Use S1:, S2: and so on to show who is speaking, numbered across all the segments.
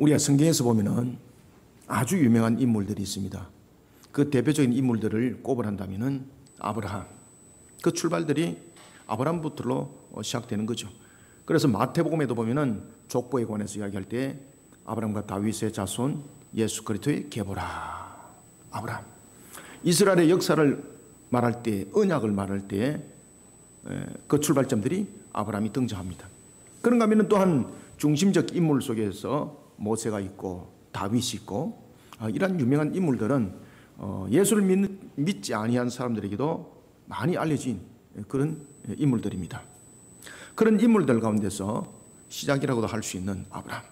S1: 우리가 성경에서 보면은 아주 유명한 인물들이 있습니다. 그 대표적인 인물들을 꼽으란다면은 아브라함. 그 출발들이 아브라함부터로 시작되는 거죠. 그래서 마태복음에도 보면은 족보에 관해서 이야기할 때 아브라함과 다윗의 자손 예수 그리스도의 계보라. 아브라함. 이스라엘의 역사를 말할 때, 언약을 말할 때 그 출발점들이 아브라함이 등장합니다. 그런가 하면 또한 중심적 인물 속에서 모세가 있고 다윗이 있고 이런 유명한 인물들은 예수를 믿지 아니한 사람들에게도 많이 알려진 그런 인물들입니다. 그런 인물들 가운데서 시작이라고도 할 수 있는 아브라함.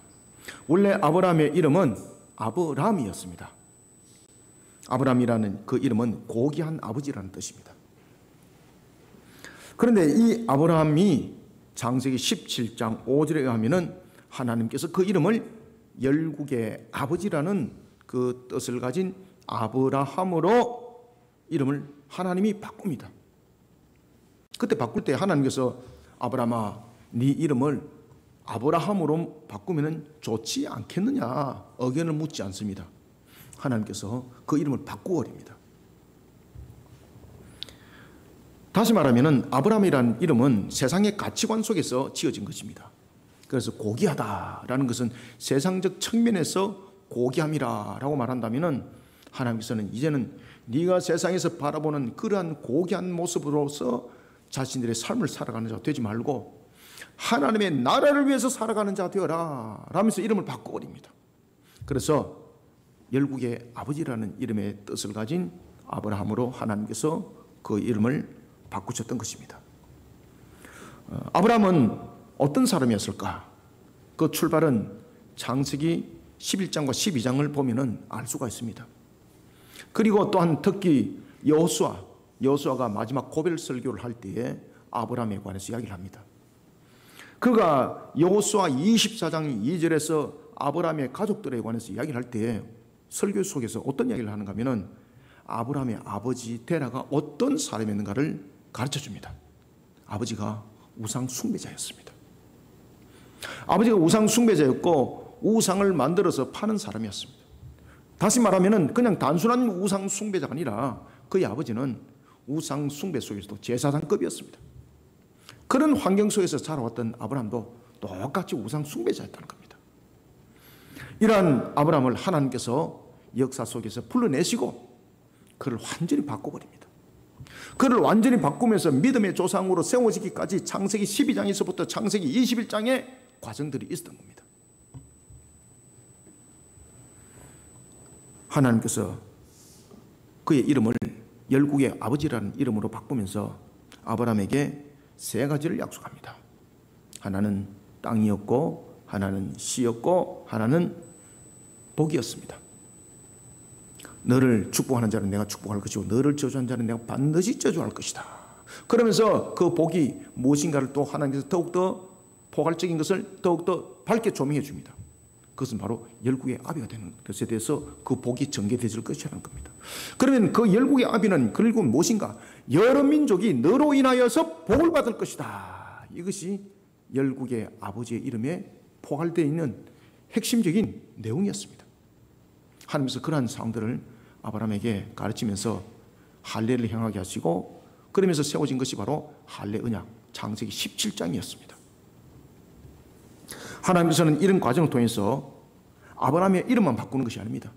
S1: 원래 아브라함의 이름은 아브람이었습니다. 아브람이라는 그 이름은 고귀한 아버지라는 뜻입니다. 그런데 이 아브라함이 창세기 17장 5절에 의하면은 하나님께서 그 이름을 열국의 아버지라는 그 뜻을 가진 아브라함으로 이름을 하나님이 바꿉니다. 그때 바꿀 때 하나님께서 아브라함아, 네 이름을 아브라함으로 바꾸면 좋지 않겠느냐 의견을 묻지 않습니다. 하나님께서 그 이름을 바꾸어 버립니다. 다시 말하면 아브라함이라는 이름은 세상의 가치관 속에서 지어진 것입니다. 그래서 고귀하다라는 것은 세상적 측면에서 고귀함이라고 말한다면 하나님께서는 이제는 네가 세상에서 바라보는 그러한 고귀한 모습으로서 자신들의 삶을 살아가는 자 되지 말고 하나님의 나라를 위해서 살아가는 자 되어라 라면서 이름을 바꿔버립니다. 그래서 열국의 아버지라는 이름의 뜻을 가진 아브라함으로 하나님께서 그 이름을 바꾸셨던 것입니다. 아브라함은 어떤 사람이었을까? 그 출발은 창세기 11장과 12장을 보면 알 수가 있습니다. 그리고 또한 특히 여호수아가 마지막 고별 설교를 할 때에 아브라함에 관해서 이야기를 합니다. 그가 여호수아 24장 2절에서 아브라함의 가족들에 관해서 이야기를 할 때에 설교 속에서 어떤 이야기를 하는가 하면 아브라함의 아버지 데라가 어떤 사람이었는가를 가르쳐 줍니다. 아버지가 우상 숭배자였습니다. 아버지가 우상 숭배자였고 우상을 만들어서 파는 사람이었습니다. 다시 말하면 그냥 단순한 우상 숭배자가 아니라 그의 아버지는 우상 숭배 속에서도 제사장급이었습니다. 그런 환경 속에서 자라왔던 아브라함도 똑같이 우상 숭배자였다는 겁니다. 이러한 아브라함을 하나님께서 역사 속에서 불러내시고 그를 완전히 바꿔버립니다. 그를 완전히 바꾸면서 믿음의 조상으로 세워지기까지 창세기 12장에서부터 창세기 21장의 과정들이 있었던 겁니다. 하나님께서 그의 이름을 열국의 아버지라는 이름으로 바꾸면서 아브라함에게 세 가지를 약속합니다. 하나는 땅이었고, 하나는 씨였고, 하나는 복이었습니다. 너를 축복하는 자는 내가 축복할 것이고 너를 저주하는 자는 내가 반드시 저주할 것이다. 그러면서 그 복이 무엇인가를 또 하나님께서 더욱더 포괄적인 것을 더욱더 밝게 조명해 줍니다. 그것은 바로 열국의 아비가 되는 것에 대해서 그 복이 전개되질 것이라는 겁니다. 그러면 그 열국의 아비는 결국은 무엇인가? 여러 민족이 너로 인하여서 복을 받을 것이다. 이것이 열국의 아버지의 이름에 포괄되어 있는 핵심적인 내용이었습니다. 하나님께서 그러한 사항들을 아브라함에게 가르치면서 할례를 행하게 하시고 그러면서 세워진 것이 바로 할례 언약 창세기 17장이었습니다. 하나님께서는 이런 과정을 통해서 아브라함의 이름만 바꾸는 것이 아닙니다.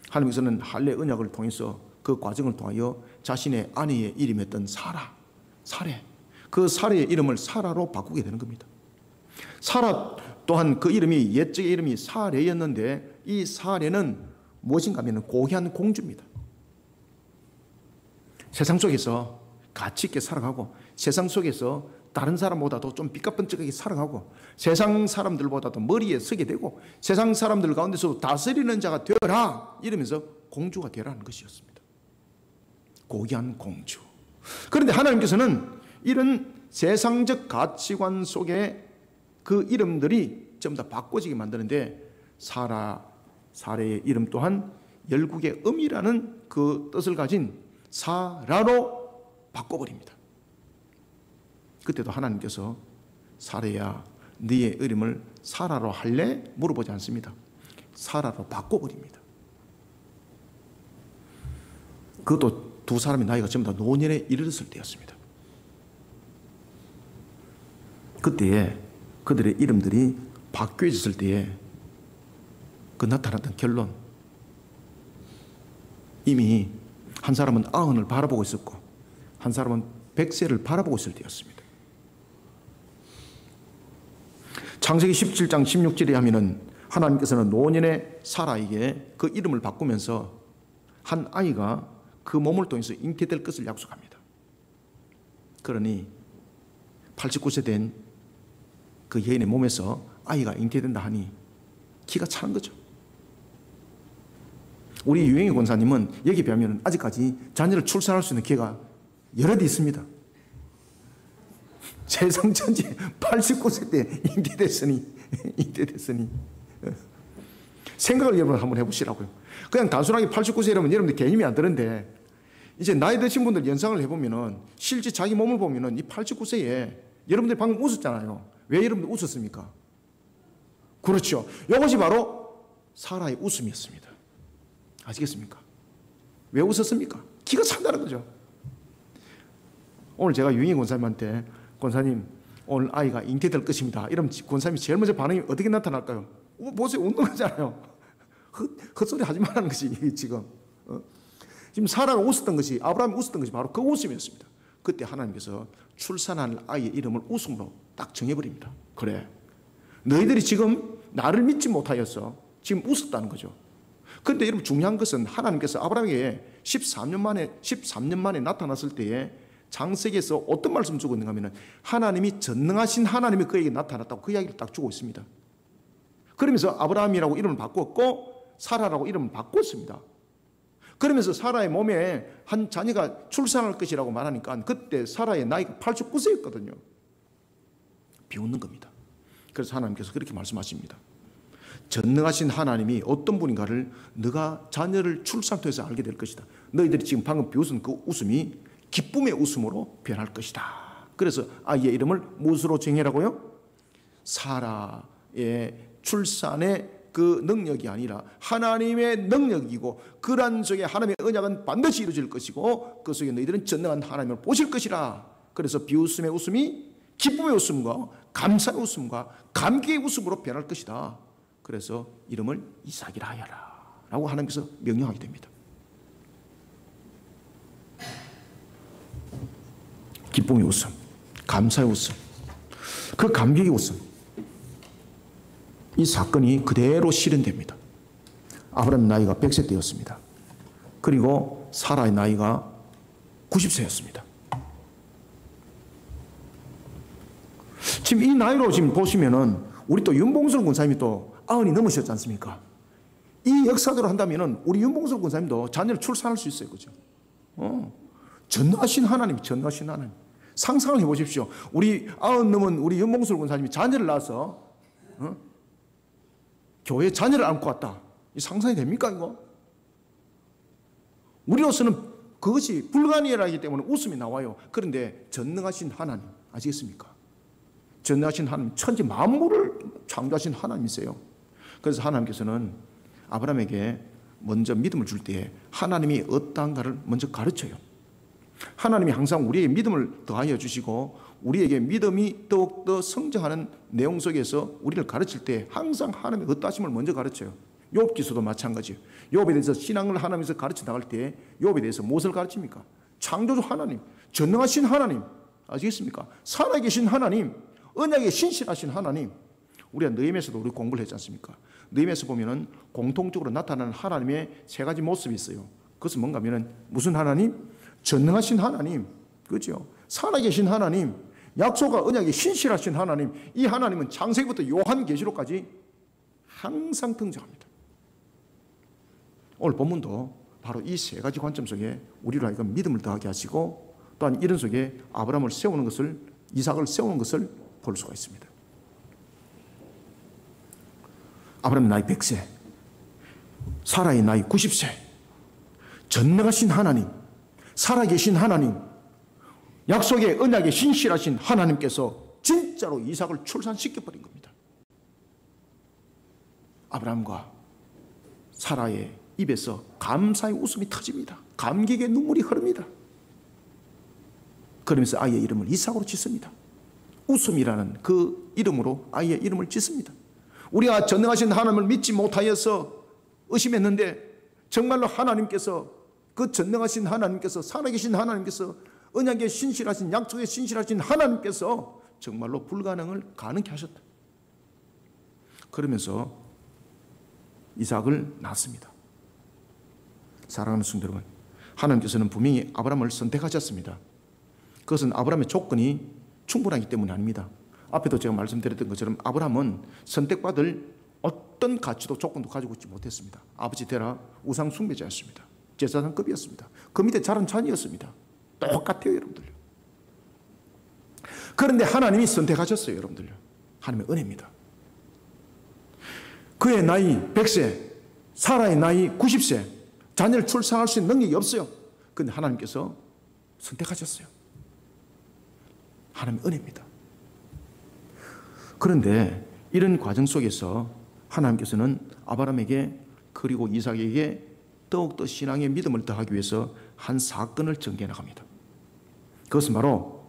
S1: 하나님께서는 할례 언약을 통해서 그 과정을 통하여 자신의 아내의 이름이었던 사레, 그 사레의 이름을 사라로 바꾸게 되는 겁니다. 사라 또한 그 이름이 옛적의 이름이 사레였는데 이 사레는 무엇인가 하면 고귀한 공주입니다. 세상 속에서 가치 있게 살아가고 세상 속에서 다른 사람보다도 좀 삐까뻔쩍하게 살아가고 세상 사람들보다도 머리에 서게 되고 세상 사람들 가운데서 다스리는 자가 되어라 이러면서 공주가 되라는 것이었습니다. 고귀한 공주. 그런데 하나님께서는 이런 세상적 가치관 속에 그 이름들이 전부 다 바꿔지게 만드는데 사레의 이름 또한 열국의 음이라는 그 뜻을 가진 사라로 바꿔버립니다. 그때도 하나님께서 사레야 네의 이름을 사라로 할래? 물어보지 않습니다. 사라로 바꿔버립니다. 그것도 두 사람의 나이가 전부 다 노년에 이르렀을 때였습니다. 그때에 그들의 이름들이 바뀌어졌을 때에 그 나타났던 결론, 이미 한 사람은 90을 바라보고 있었고 한 사람은 100세를 바라보고 있을 때였습니다. 창세기 17장 16절에 하면은 하나님께서는 노년의 사라에게 그 이름을 바꾸면서 한 아이가 그 몸을 통해서 잉태될 것을 약속합니다. 그러니 89세 된 그 여인의 몸에서 아이가 잉태된다 하니 기가 차는 거죠. 우리 유영희 권사님은 여기 비하면 아직까지 자녀를 출산할 수 있는 기회가 여럿 있습니다. 세상 전체 89세 때 잉태됐으니 생각을 여러분 한번 해보시라고요. 그냥 단순하게 89세라면 여러분들 개념이 안 되는데 이제 나이 드신 분들 연상을 해보면은 실제 자기 몸을 보면은 이 89세에 여러분들이 방금 웃었잖아요. 왜 여러분들 웃었습니까? 그렇죠. 이것이 바로 사라의 웃음이었습니다. 아시겠습니까? 왜 웃었습니까? 기가 찬다는 거죠. 오늘 제가 유영희 권사님한테 권사님 오늘 아이가 잉태될 것입니다. 이러면 권사님이 제일 먼저 반응이 어떻게 나타날까요? 보세요. 운동하잖아요. 헛소리 하지 말라는 것이 지금. 지금 사라가 웃었던 것이, 아브라함이 웃었던 것이 바로 그 웃음이었습니다. 그때 하나님께서 출산할 아이의 이름을 웃음으로 딱 정해버립니다. 그래, 너희들이 지금 나를 믿지 못하였어. 지금 웃었다는 거죠. 그런데 여러분 중요한 것은 하나님께서 아브라함에게 13년 만에 나타났을 때에 창세기에서 어떤 말씀을 주고 있는가 하면 하나님이 전능하신 하나님이 그에게 나타났다고 그 이야기를 딱 주고 있습니다. 그러면서 아브라함이라고 이름을 바꿨고 사라라고 이름을 바꿨습니다. 그러면서 사라의 몸에 한 자녀가 출산할 것이라고 말하니까 그때 사라의 나이가 89세였거든요. 비웃는 겁니다. 그래서 하나님께서 그렇게 말씀하십니다. 전능하신 하나님이 어떤 분인가를 너가 자녀를 출산 통해서 알게 될 것이다. 너희들이 지금 방금 비웃은 그 웃음이 기쁨의 웃음으로 변할 것이다. 그래서 아이의 이름을 무엇으로 정해라고요? 사라의 출산의 그 능력이 아니라 하나님의 능력이고 그러한 속에 하나님의 언약은 반드시 이루어질 것이고 그 속에 너희들은 전능한 하나님을 보실 것이라. 그래서 비웃음의 웃음이 기쁨의 웃음과 감사의 웃음과 감격의 웃음으로 변할 것이다. 그래서 이름을 이삭이라 하여라 라고 하나님께서 명령하게 됩니다. 기쁨의 웃음, 감사의 웃음, 그 감격의 웃음, 이 사건이 그대로 실현됩니다. 아브라함의 나이가 100세 때였습니다. 그리고 사라의 나이가 90세였습니다. 지금 이 나이로 지금 보시면은 우리 또 윤봉술 권사님이 또 90이 넘으셨지 않습니까? 이 역사대로 한다면은 우리 윤봉술 권사님도 자녀를 출산할 수 있어요. 그죠? 전능하신 하나님, 전능하신 하나님. 상상을 해보십시오. 우리 90 넘은 우리 윤봉술 권사님이 자녀를 낳아서 교회에 자녀를 안고 왔다. 이 상상이 됩니까 이거? 우리로서는 그것이 불가능하기 때문에 웃음이 나와요. 그런데 전능하신 하나님 아시겠습니까? 전능하신 하나님, 천지 만물을 창조하신 하나님이세요. 그래서 하나님께서는 아브라함에게 먼저 믿음을 줄 때에 하나님이 어떠한가를 먼저 가르쳐요. 하나님이 항상 우리에게 믿음을 더하여 주시고 우리에게 믿음이 더욱더 성장하는 내용 속에서 우리를 가르칠 때 항상 하나님의 어떠하심을 먼저 가르쳐요. 욥기서도 마찬가지예요. 욥에 대해서 신앙을 하나님께서 가르쳐 나갈 때 욥에 대해서 무엇을 가르칩니까? 창조주 하나님, 전능하신 하나님 아시겠습니까? 살아계신 하나님, 언약에 신실하신 하나님. 우리가 느헤미야에서도 우리 공부를 했지 않습니까? 느헤미야에서 보면은 공통적으로 나타나는 하나님의 세 가지 모습이 있어요. 그것은 뭔가 하면은 무슨 하나님? 전능하신 하나님, 그렇죠? 살아계신 하나님, 약속과 언약에 신실하신 하나님. 이 하나님은 창세기부터 요한계시록까지 항상 등장합니다. 오늘 본문도 바로 이 세 가지 관점 속에 우리로 하여금 믿음을 더하게 하시고 또한 이런 속에 아브라함을 세우는 것을, 이삭을 세우는 것을 볼 수가 있습니다. 아브라함의 나이 100세, 사라의 나이 90세, 전능하신 하나님, 살아계신 하나님, 약속의 언약에 신실하신 하나님께서 진짜로 이삭을 출산시켜버린 겁니다. 아브라함과 사라의 입에서 감사의 웃음이 터집니다. 감격의 눈물이 흐릅니다. 그러면서 아이의 이름을 이삭으로 짓습니다. 웃음이라는 그 이름으로 아이의 이름을 짓습니다. 우리가 전능하신 하나님을 믿지 못하여서 의심했는데 정말로 하나님께서, 그 전능하신 하나님께서, 살아계신 하나님께서, 언약에 신실하신, 약속에 신실하신 하나님께서 정말로 불가능을 가능케 하셨다. 그러면서 이삭을 낳습니다. 사랑하는 성도 여러분, 하나님께서는 분명히 아브라함을 선택하셨습니다. 그것은 아브라함의 조건이 충분하기 때문이 아닙니다. 앞에도 제가 말씀드렸던 것처럼 아브라함은 선택받을 어떤 가치도 조건도 가지고 있지 못했습니다. 아버지 되라 우상 숭배자였습니다. 제사장급이었습니다. 그 밑에 자란 자녀였습니다. 똑같아요, 여러분들요. 그런데 하나님이 선택하셨어요, 여러분들요. 하나님의 은혜입니다. 그의 나이 100세, 사라의 나이 90세, 자녀를 출산할 수 있는 능력이 없어요. 그런데 하나님께서 선택하셨어요. 하나님의 은혜입니다. 그런데 이런 과정 속에서 하나님께서는 아브라함에게 그리고 이삭에게 더욱더 신앙의 믿음을 더하기 위해서 한 사건을 전개해 나갑니다. 그것은 바로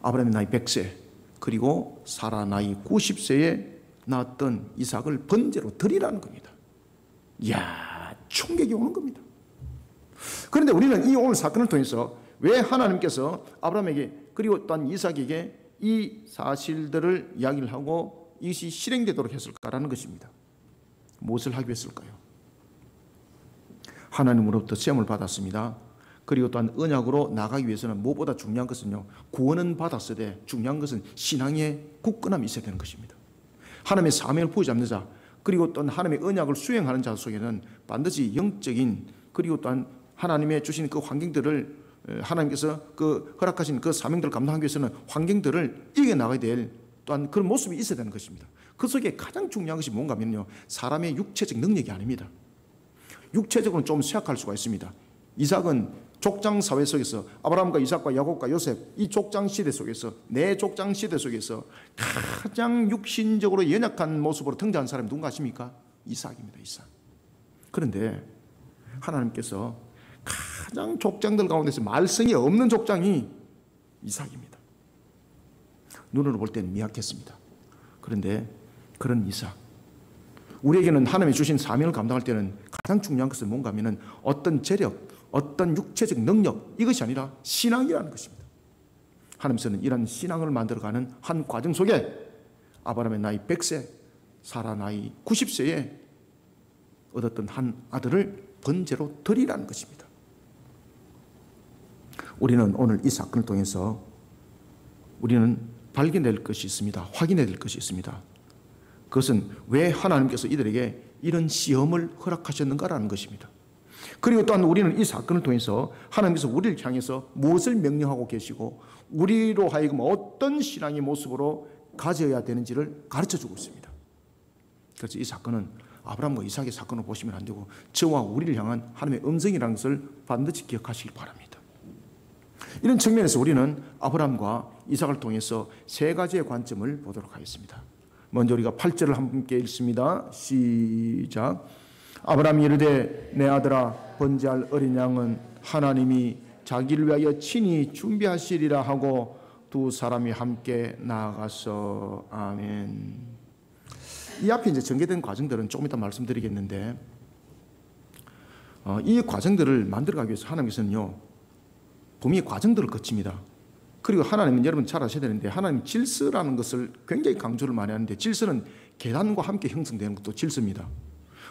S1: 아브라함의 나이 100세 그리고 사라 나이 90세에 낳았던 이삭을 번제로 드리라는 겁니다. 이야, 충격이 오는 겁니다. 그런데 우리는 이 오늘 사건을 통해서 왜 하나님께서 아브라함에게 그리고 또한 이삭에게 이 사실들을 이야기를 하고 이것이 실행되도록 했을까라는 것입니다. 무엇을 하기 위해서일까요? 하나님으로부터 시험을 받았습니다. 그리고 또한 언약으로 나가기 위해서는 무엇보다 중요한 것은요, 구원은 받았으되 중요한 것은 신앙의 굳건함이 있어야 되는 것입니다. 하나님의 사명을 보이지 않는 자, 그리고 또한 하나님의 언약을 수행하는 자 속에는 반드시 영적인, 그리고 또한 하나님의 주신 그 환경들을, 하나님께서 그 허락하신 그 사명들을 감당하기 위해서는 환경들을 이겨나가야 될 또한 그런 모습이 있어야 되는 것입니다. 그 속에 가장 중요한 것이 뭔가 하면요, 사람의 육체적 능력이 아닙니다. 육체적으로는 좀 쇠약할 수가 있습니다. 이삭은 족장 사회 속에서, 아브라함과 이삭과 야곱과 요셉, 이 족장 시대 속에서, 내 족장 시대 속에서 가장 육신적으로 연약한 모습으로 등장한 사람이 누군가 아십니까? 이삭입니다. 이삭. 그런데 하나님께서 가장 족장들 가운데서 말썽이 없는 족장이 이삭입니다. 눈으로 볼 때는 미약했습니다. 그런데 그런 이삭, 우리에게는 하나님이 주신 사명을 감당할 때는 가장 중요한 것은 뭔가 하면은 어떤 재력, 어떤 육체적 능력, 이것이 아니라 신앙이라는 것입니다. 하나님께서는 이런 신앙을 만들어가는 한 과정 속에 아브라함의 나이 100세, 사라 나이 90세에 얻었던 한 아들을 번제로 드리라는 것입니다. 우리는 오늘 이 사건을 통해서 우리는 발견될 것이 있습니다. 확인해야 될 것이 있습니다. 그것은 왜 하나님께서 이들에게 이런 시험을 허락하셨는가라는 것입니다. 그리고 또한 우리는 이 사건을 통해서 하나님께서 우리를 향해서 무엇을 명령하고 계시고 우리로 하여금 어떤 신앙의 모습으로 가져야 되는지를 가르쳐주고 있습니다. 그래서 이 사건은 아브라함과 이삭의 사건을 보시면 안 되고 저와 우리를 향한 하나님의 음성이라는 것을 반드시 기억하시길 바랍니다. 이런 측면에서 우리는 아브라함과 이삭을 통해서 세 가지의 관점을 보도록 하겠습니다. 먼저 우리가 8절을 함께 읽습니다. 시작. 아브라함이 이르되 내 아들아 번제할 어린 양은 하나님이 자기를 위하여 친히 준비하시리라 하고 두 사람이 함께 나아가서 아멘. 이 앞에 이제 전개된 과정들은 조금 이따 말씀드리겠는데 이 과정들을 만들어가기 위해서 하나님께서는요 분명히 과정들을 거칩니다. 그리고 하나님은 여러분 잘 아셔야 되는데 하나님 질서라는 것을 굉장히 강조를 많이 하는데 질서는 계단과 함께 형성되는 것도 질서입니다.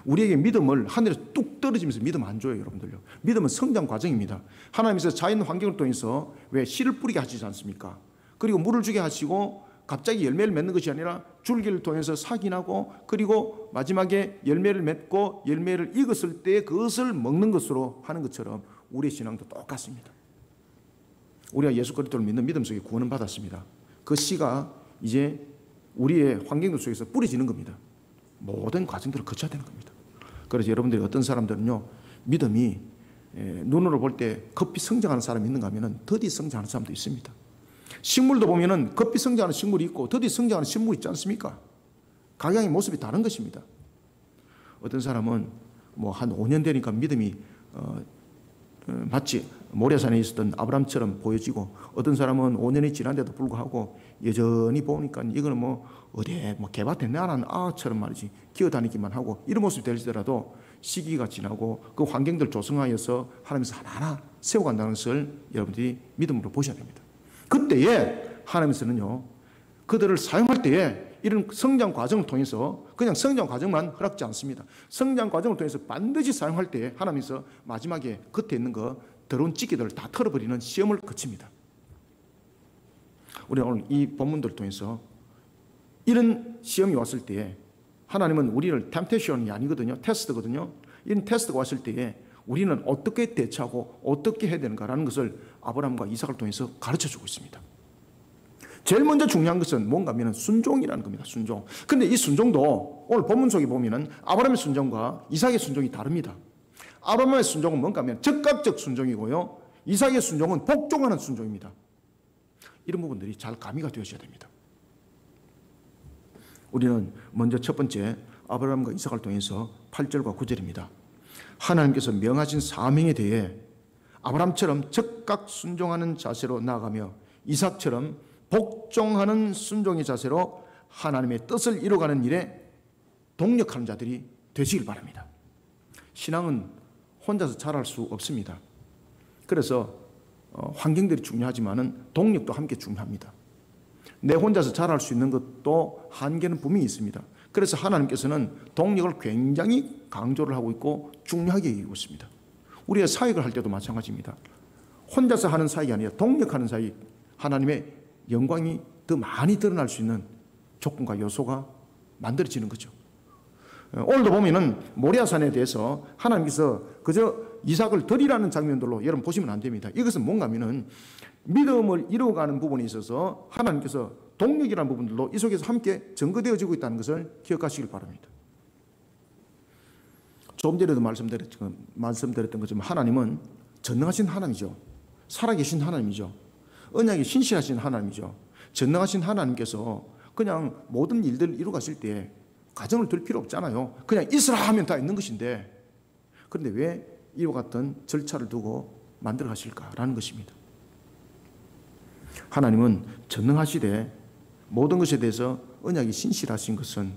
S1: 우리에게 믿음을 하늘에서 뚝 떨어지면서 믿음 안 줘요, 여러분들요. 믿음은 성장 과정입니다. 하나님께서 자연 환경을 통해서 왜 씨를 뿌리게 하시지 않습니까? 그리고 물을 주게 하시고 갑자기 열매를 맺는 것이 아니라 줄기를 통해서 싹이 나고 그리고 마지막에 열매를 맺고 열매를 익었을 때 그것을 먹는 것으로 하는 것처럼 우리의 신앙도 똑같습니다. 우리가 예수 그리스도를 믿는 믿음 속에 구원을 받았습니다. 그 씨가 이제 우리의 환경들 속에서 뿌려지는 겁니다. 모든 과정들을 거쳐야 되는 겁니다. 그래서 여러분들이 어떤 사람들은요 믿음이 눈으로 볼 때 급히 성장하는 사람이 있는가 하면 더디 성장하는 사람도 있습니다. 식물도 보면은 급히 성장하는 식물이 있고 더디 성장하는 식물이 있지 않습니까? 각양의 모습이 다른 것입니다. 어떤 사람은 뭐 한 5년 되니까 믿음이 마치 모래산에 있었던 아브람처럼 보여지고, 어떤 사람은 5년이 지난데도 불구하고 여전히 보니까 이거는 뭐 어디에 뭐 개밭에 나는 아처럼 말이지 기어다니기만 하고 이런 모습이 될지라도 시기가 지나고 그 환경들 조성하여서 하나님께서 하나하나 세워간다는 것을 여러분들이 믿음으로 보셔야 됩니다. 그때에 하나님께서는요, 그들을 사용할 때에 이런 성장 과정을 통해서 그냥 성장 과정만 허락지 않습니다. 성장 과정을 통해서 반드시 사용할 때에 하나님께서 마지막에 겉에 있는 거 더러운 찌개들을 다 털어버리는 시험을 거칩니다. 우리가 오늘 이 본문들을 통해서 이런 시험이 왔을 때에 하나님은 우리를 템테이션이 아니거든요. 테스트거든요. 이런 테스트가 왔을 때에 우리는 어떻게 대처하고 어떻게 해야 되는가라는 것을 아브라함과 이삭을 통해서 가르쳐주고 있습니다. 제일 먼저 중요한 것은 뭔가 하면 순종이라는 겁니다. 순종. 근데 이 순종도 오늘 본문 속에 보면은 아브라함의 순종과 이삭의 순종이 다릅니다. 아브라함의 순종은 뭔가 하면 즉각적 순종이고요, 이삭의 순종은 복종하는 순종입니다. 이런 부분들이 잘 가미가 되어져야 됩니다. 우리는 먼저 첫 번째 아브라함과 이삭을 통해서 8절과 9절입니다. 하나님께서 명하신 사명에 대해 아브라함처럼 즉각 순종하는 자세로 나아가며 이삭처럼 복종하는 순종의 자세로 하나님의 뜻을 이루어가는 일에 동력하는 자들이 되시길 바랍니다. 신앙은 혼자서 잘할 수 없습니다. 그래서 환경들이 중요하지만은 동력도 함께 중요합니다. 내 혼자서 잘할 수 있는 것도 한계는 분명히 있습니다. 그래서 하나님께서는 동력을 굉장히 강조를 하고 있고 중요하게 여기고 있습니다. 우리가 사역을 할 때도 마찬가지입니다. 혼자서 하는 사역이 아니라 동력하는 사역, 하나님의 영광이 더 많이 드러날 수 있는 조건과 요소가 만들어지는 거죠. 오늘도 보면은 모리아산에 대해서 하나님께서 그저 이삭을 드리라는 장면들로 여러분 보시면 안 됩니다. 이것은 뭔가 하면은 믿음을 이루어가는 부분에 있어서 하나님께서 동력이라는 부분들로 이 속에서 함께 증거되어지고 있다는 것을 기억하시길 바랍니다. 조금 전에도 말씀드렸던 것처럼 하나님은 전능하신 하나님이죠. 살아계신 하나님이죠. 언약이 신실하신 하나님이죠. 전능하신 하나님께서 그냥 모든 일들을 이루어가실 때 과정을 둘 필요 없잖아요. 그냥 있으라 하면 다 있는 것인데, 그런데 왜 이와 같은 절차를 두고 만들어 가실까라는 것입니다. 하나님은 전능하시되 모든 것에 대해서 언약이 신실하신 것은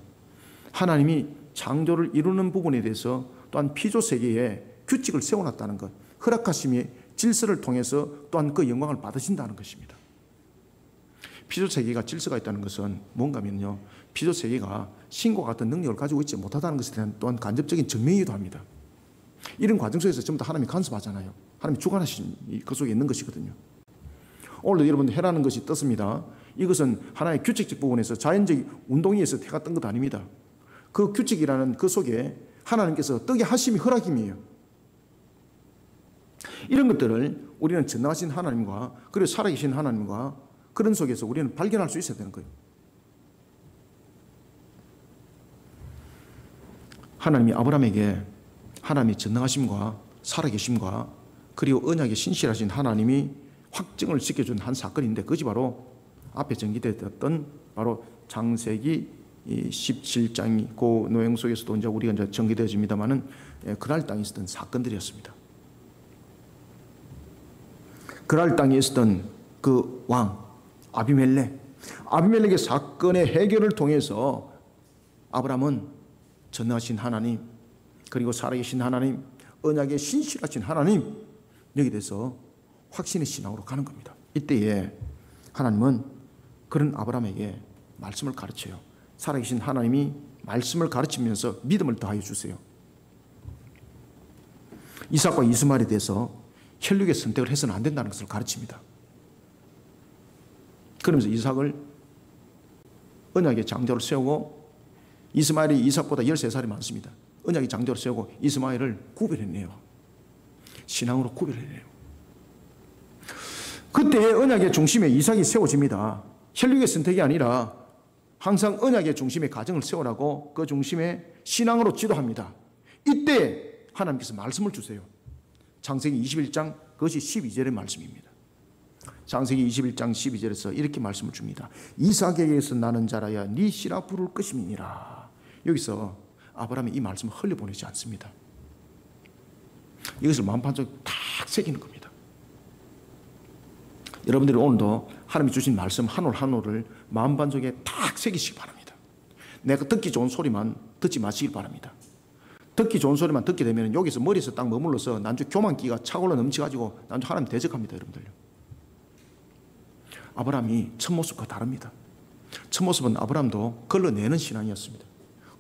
S1: 하나님이 창조를 이루는 부분에 대해서 또한 피조 세계에 규칙을 세워놨다는 것, 허락하심의 질서를 통해서 또한 그 영광을 받으신다는 것입니다. 피조 세계가 질서가 있다는 것은 뭔가 하면요, 피조 세계가 신과 같은 능력을 가지고 있지 못하다는 것에 대한 또한 간접적인 증명이기도 합니다. 이런 과정 속에서 전부 다 하나님이 간섭하잖아요. 하나님이 주관하신 그 속에 있는 것이거든요. 오늘도 여러분들 해라는 것이 떴습니다. 이것은 하나의 규칙적 부분에서 자연적 운동에 의해서 해가 뜬 것 아닙니다. 그 규칙이라는 그 속에 하나님께서 뜨게 하심이 허락임이에요. 이런 것들을 우리는 전능하신 하나님과 그리고 살아계신 하나님과 그런 속에서 우리는 발견할 수 있어야 되는 거예요. 하나님이 아브라함에게 하나님의 전능하심과 살아계심과 그리고 언약에 신실하신 하나님이 확증을 시켜준 한 사건인데, 그것이 바로 앞에 전기되었던 바로 창세기 17장이 그 노행 속에서도 이제 우리가 이제 전개되어집니다만은 그랄 땅에 있었던 사건들이었습니다. 그랄 땅에 있었던 그 왕 아비멜렉의 사건의 해결을 통해서 아브라함은 전능하신 하나님, 그리고 살아계신 하나님, 언약에 신실하신 하나님, 여기 대해서 확신의 신앙으로 가는 겁니다. 이때에 하나님은 그런 아브라함에게 말씀을 가르쳐요. 살아계신 하나님이 말씀을 가르치면서 믿음을 더하여 주세요. 이삭과 이스마엘에 대해서 혈육의 선택을 해서는 안 된다는 것을 가르칩니다. 그러면서 이삭을 언약의 장자로 세우고, 이스마엘이 이삭보다 13살이 많습니다. 언약의 장자로 세우고 이스마엘을 구별해내요. 신앙으로 구별해내요. 그때의 언약의 중심에 이삭이 세워집니다. 혈육의 선택이 아니라 항상 언약의 중심에 가정을 세우라고 그 중심에 신앙으로 지도합니다. 이때 하나님께서 말씀을 주세요. 창세기 21장 그것이 12절의 말씀입니다. 창세기 21장 12절에서 이렇게 말씀을 줍니다. 이삭에게서 나는 자라야 네 씨라 부를 것임이니라. 여기서 아브라함이 이 말씀을 흘려보내지 않습니다. 이것을 마음판속에 탁 새기는 겁니다. 여러분들이 오늘도 하나님이 주신 말씀 한 올 한 올을 마음판속에 탁 새기시기 바랍니다. 내가 듣기 좋은 소리만 듣지 마시길 바랍니다. 듣기 좋은 소리만 듣게 되면 여기서 머리에서 딱 머물러서 난주 교만기가 차올라 넘치가지고 난주 하나님 대적합니다. 여러분들요. 아브라함이 첫 모습과 다릅니다. 첫 모습은 아브라함도 걸러내는 신앙이었습니다.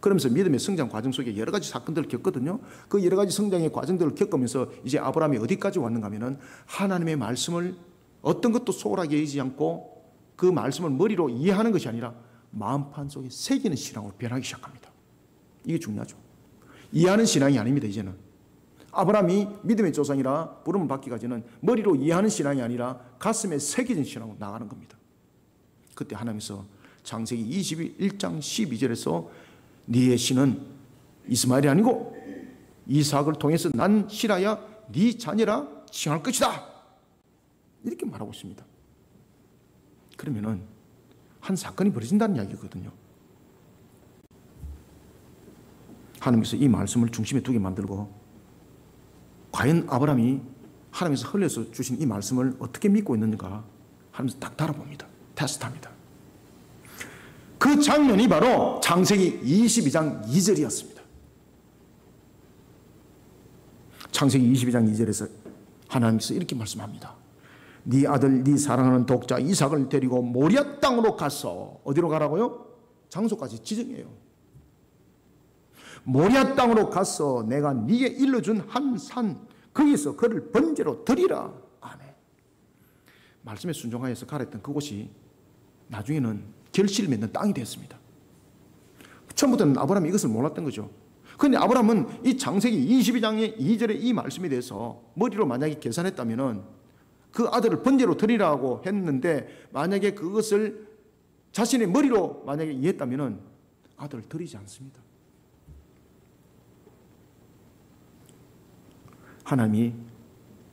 S1: 그러면서 믿음의 성장 과정 속에 여러 가지 사건들을 겪거든요. 그 여러 가지 성장의 과정들을 겪으면서 이제 아브라함이 어디까지 왔는가 하면은 하나님의 말씀을 어떤 것도 소홀하게 여기지 않고 그 말씀을 머리로 이해하는 것이 아니라 마음판 속에 새기는 신앙으로 변하기 시작합니다. 이게 중요하죠. 이해하는 신앙이 아닙니다. 이제는 아브라함이 믿음의 조상이라 부름을 받기까지는 머리로 이해하는 신앙이 아니라 가슴에 새겨진 신앙으로 나가는 겁니다. 그때 하나님께서 창세기 21장 12절에서 네의 신은 이스마엘이 아니고 이삭을 통해서 난 실하여 네 자녀라 칭할 것이다, 이렇게 말하고 있습니다. 그러면은 한 사건이 벌어진다는 이야기거든요. 하나님께서 이 말씀을 중심에 두게 만들고 과연 아브라함이 하나님께서 흘려서 주신 이 말씀을 어떻게 믿고 있는가 하면서 딱 달아봅니다. 테스트합니다. 그 장면이 바로 창세기 22장 2절이었습니다. 창세기 22장 2절에서 하나님께서 이렇게 말씀합니다. 네 아들 네 사랑하는 독자 이삭을 데리고 모리아 땅으로 가서, 어디로 가라고요? 장소까지 지정해요. 모리아 땅으로 가서 내가 네게 일러준 한 산 거기서 그를 번제로 드리라. 아멘. 말씀에 순종하여서 가랬던 그곳이 나중에는 결실을 맺는 땅이 되었습니다. 처음부터는 아브라함이 이것을 몰랐던 거죠. 그런데 아브라함은 이 창세기 22장의 2절의 이 말씀에 대해서 머리로 만약에 계산했다면 그 아들을 번제로 드리라고 했는데 만약에 그것을 자신의 머리로 만약에 이해했다면 아들을 드리지 않습니다. 하나님이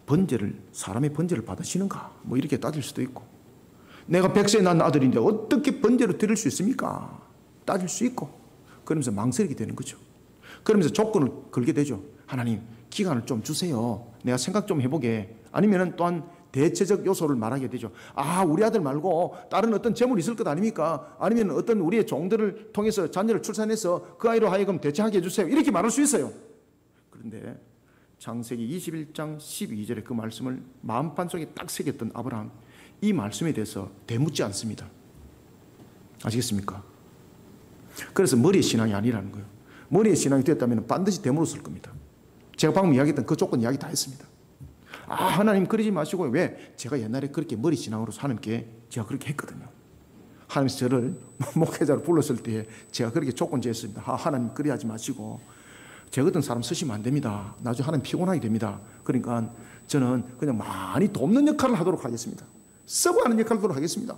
S1: 번제를, 사람의 번제를 받으시는가 뭐 이렇게 따질 수도 있고, 내가 100세에 난 아들인데 어떻게 번제로 드릴 수 있습니까? 따질 수 있고, 그러면서 망설이게 되는 거죠. 그러면서 조건을 걸게 되죠. 하나님 기간을 좀 주세요. 내가 생각 좀 해보게. 아니면 또한 대체적 요소를 말하게 되죠. 아, 우리 아들 말고 다른 어떤 재물이 있을 것 아닙니까? 아니면 어떤 우리의 종들을 통해서 자녀를 출산해서 그 아이로 하여금 대체하게 해주세요. 이렇게 말할 수 있어요. 그런데 창세기 21장 12절의 그 말씀을 마음판 속에 딱 새겼던 아브라함, 이 말씀에 대해서 대묻지 않습니다. 아시겠습니까? 그래서 머리의 신앙이 아니라는 거예요. 머리의 신앙이 됐다면 반드시 대물었을 겁니다. 제가 방금 이야기했던 그 조건 이야기 다 했습니다. 아, 하나님 그러지 마시고, 왜? 제가 옛날에 그렇게 머리 신앙으로 하나님께 제가 그렇게 했거든요. 하나님께서 저를 목회자로 불렀을 때 제가 그렇게 조건 지었습니다. 아, 하나님 그리 하지 마시고 제 같은 사람 쓰시면 안 됩니다. 나중에 하나님 피곤하게 됩니다. 그러니까 저는 그냥 많이 돕는 역할을 하도록 하겠습니다. 서브하는 역할을 하도록 하겠습니다.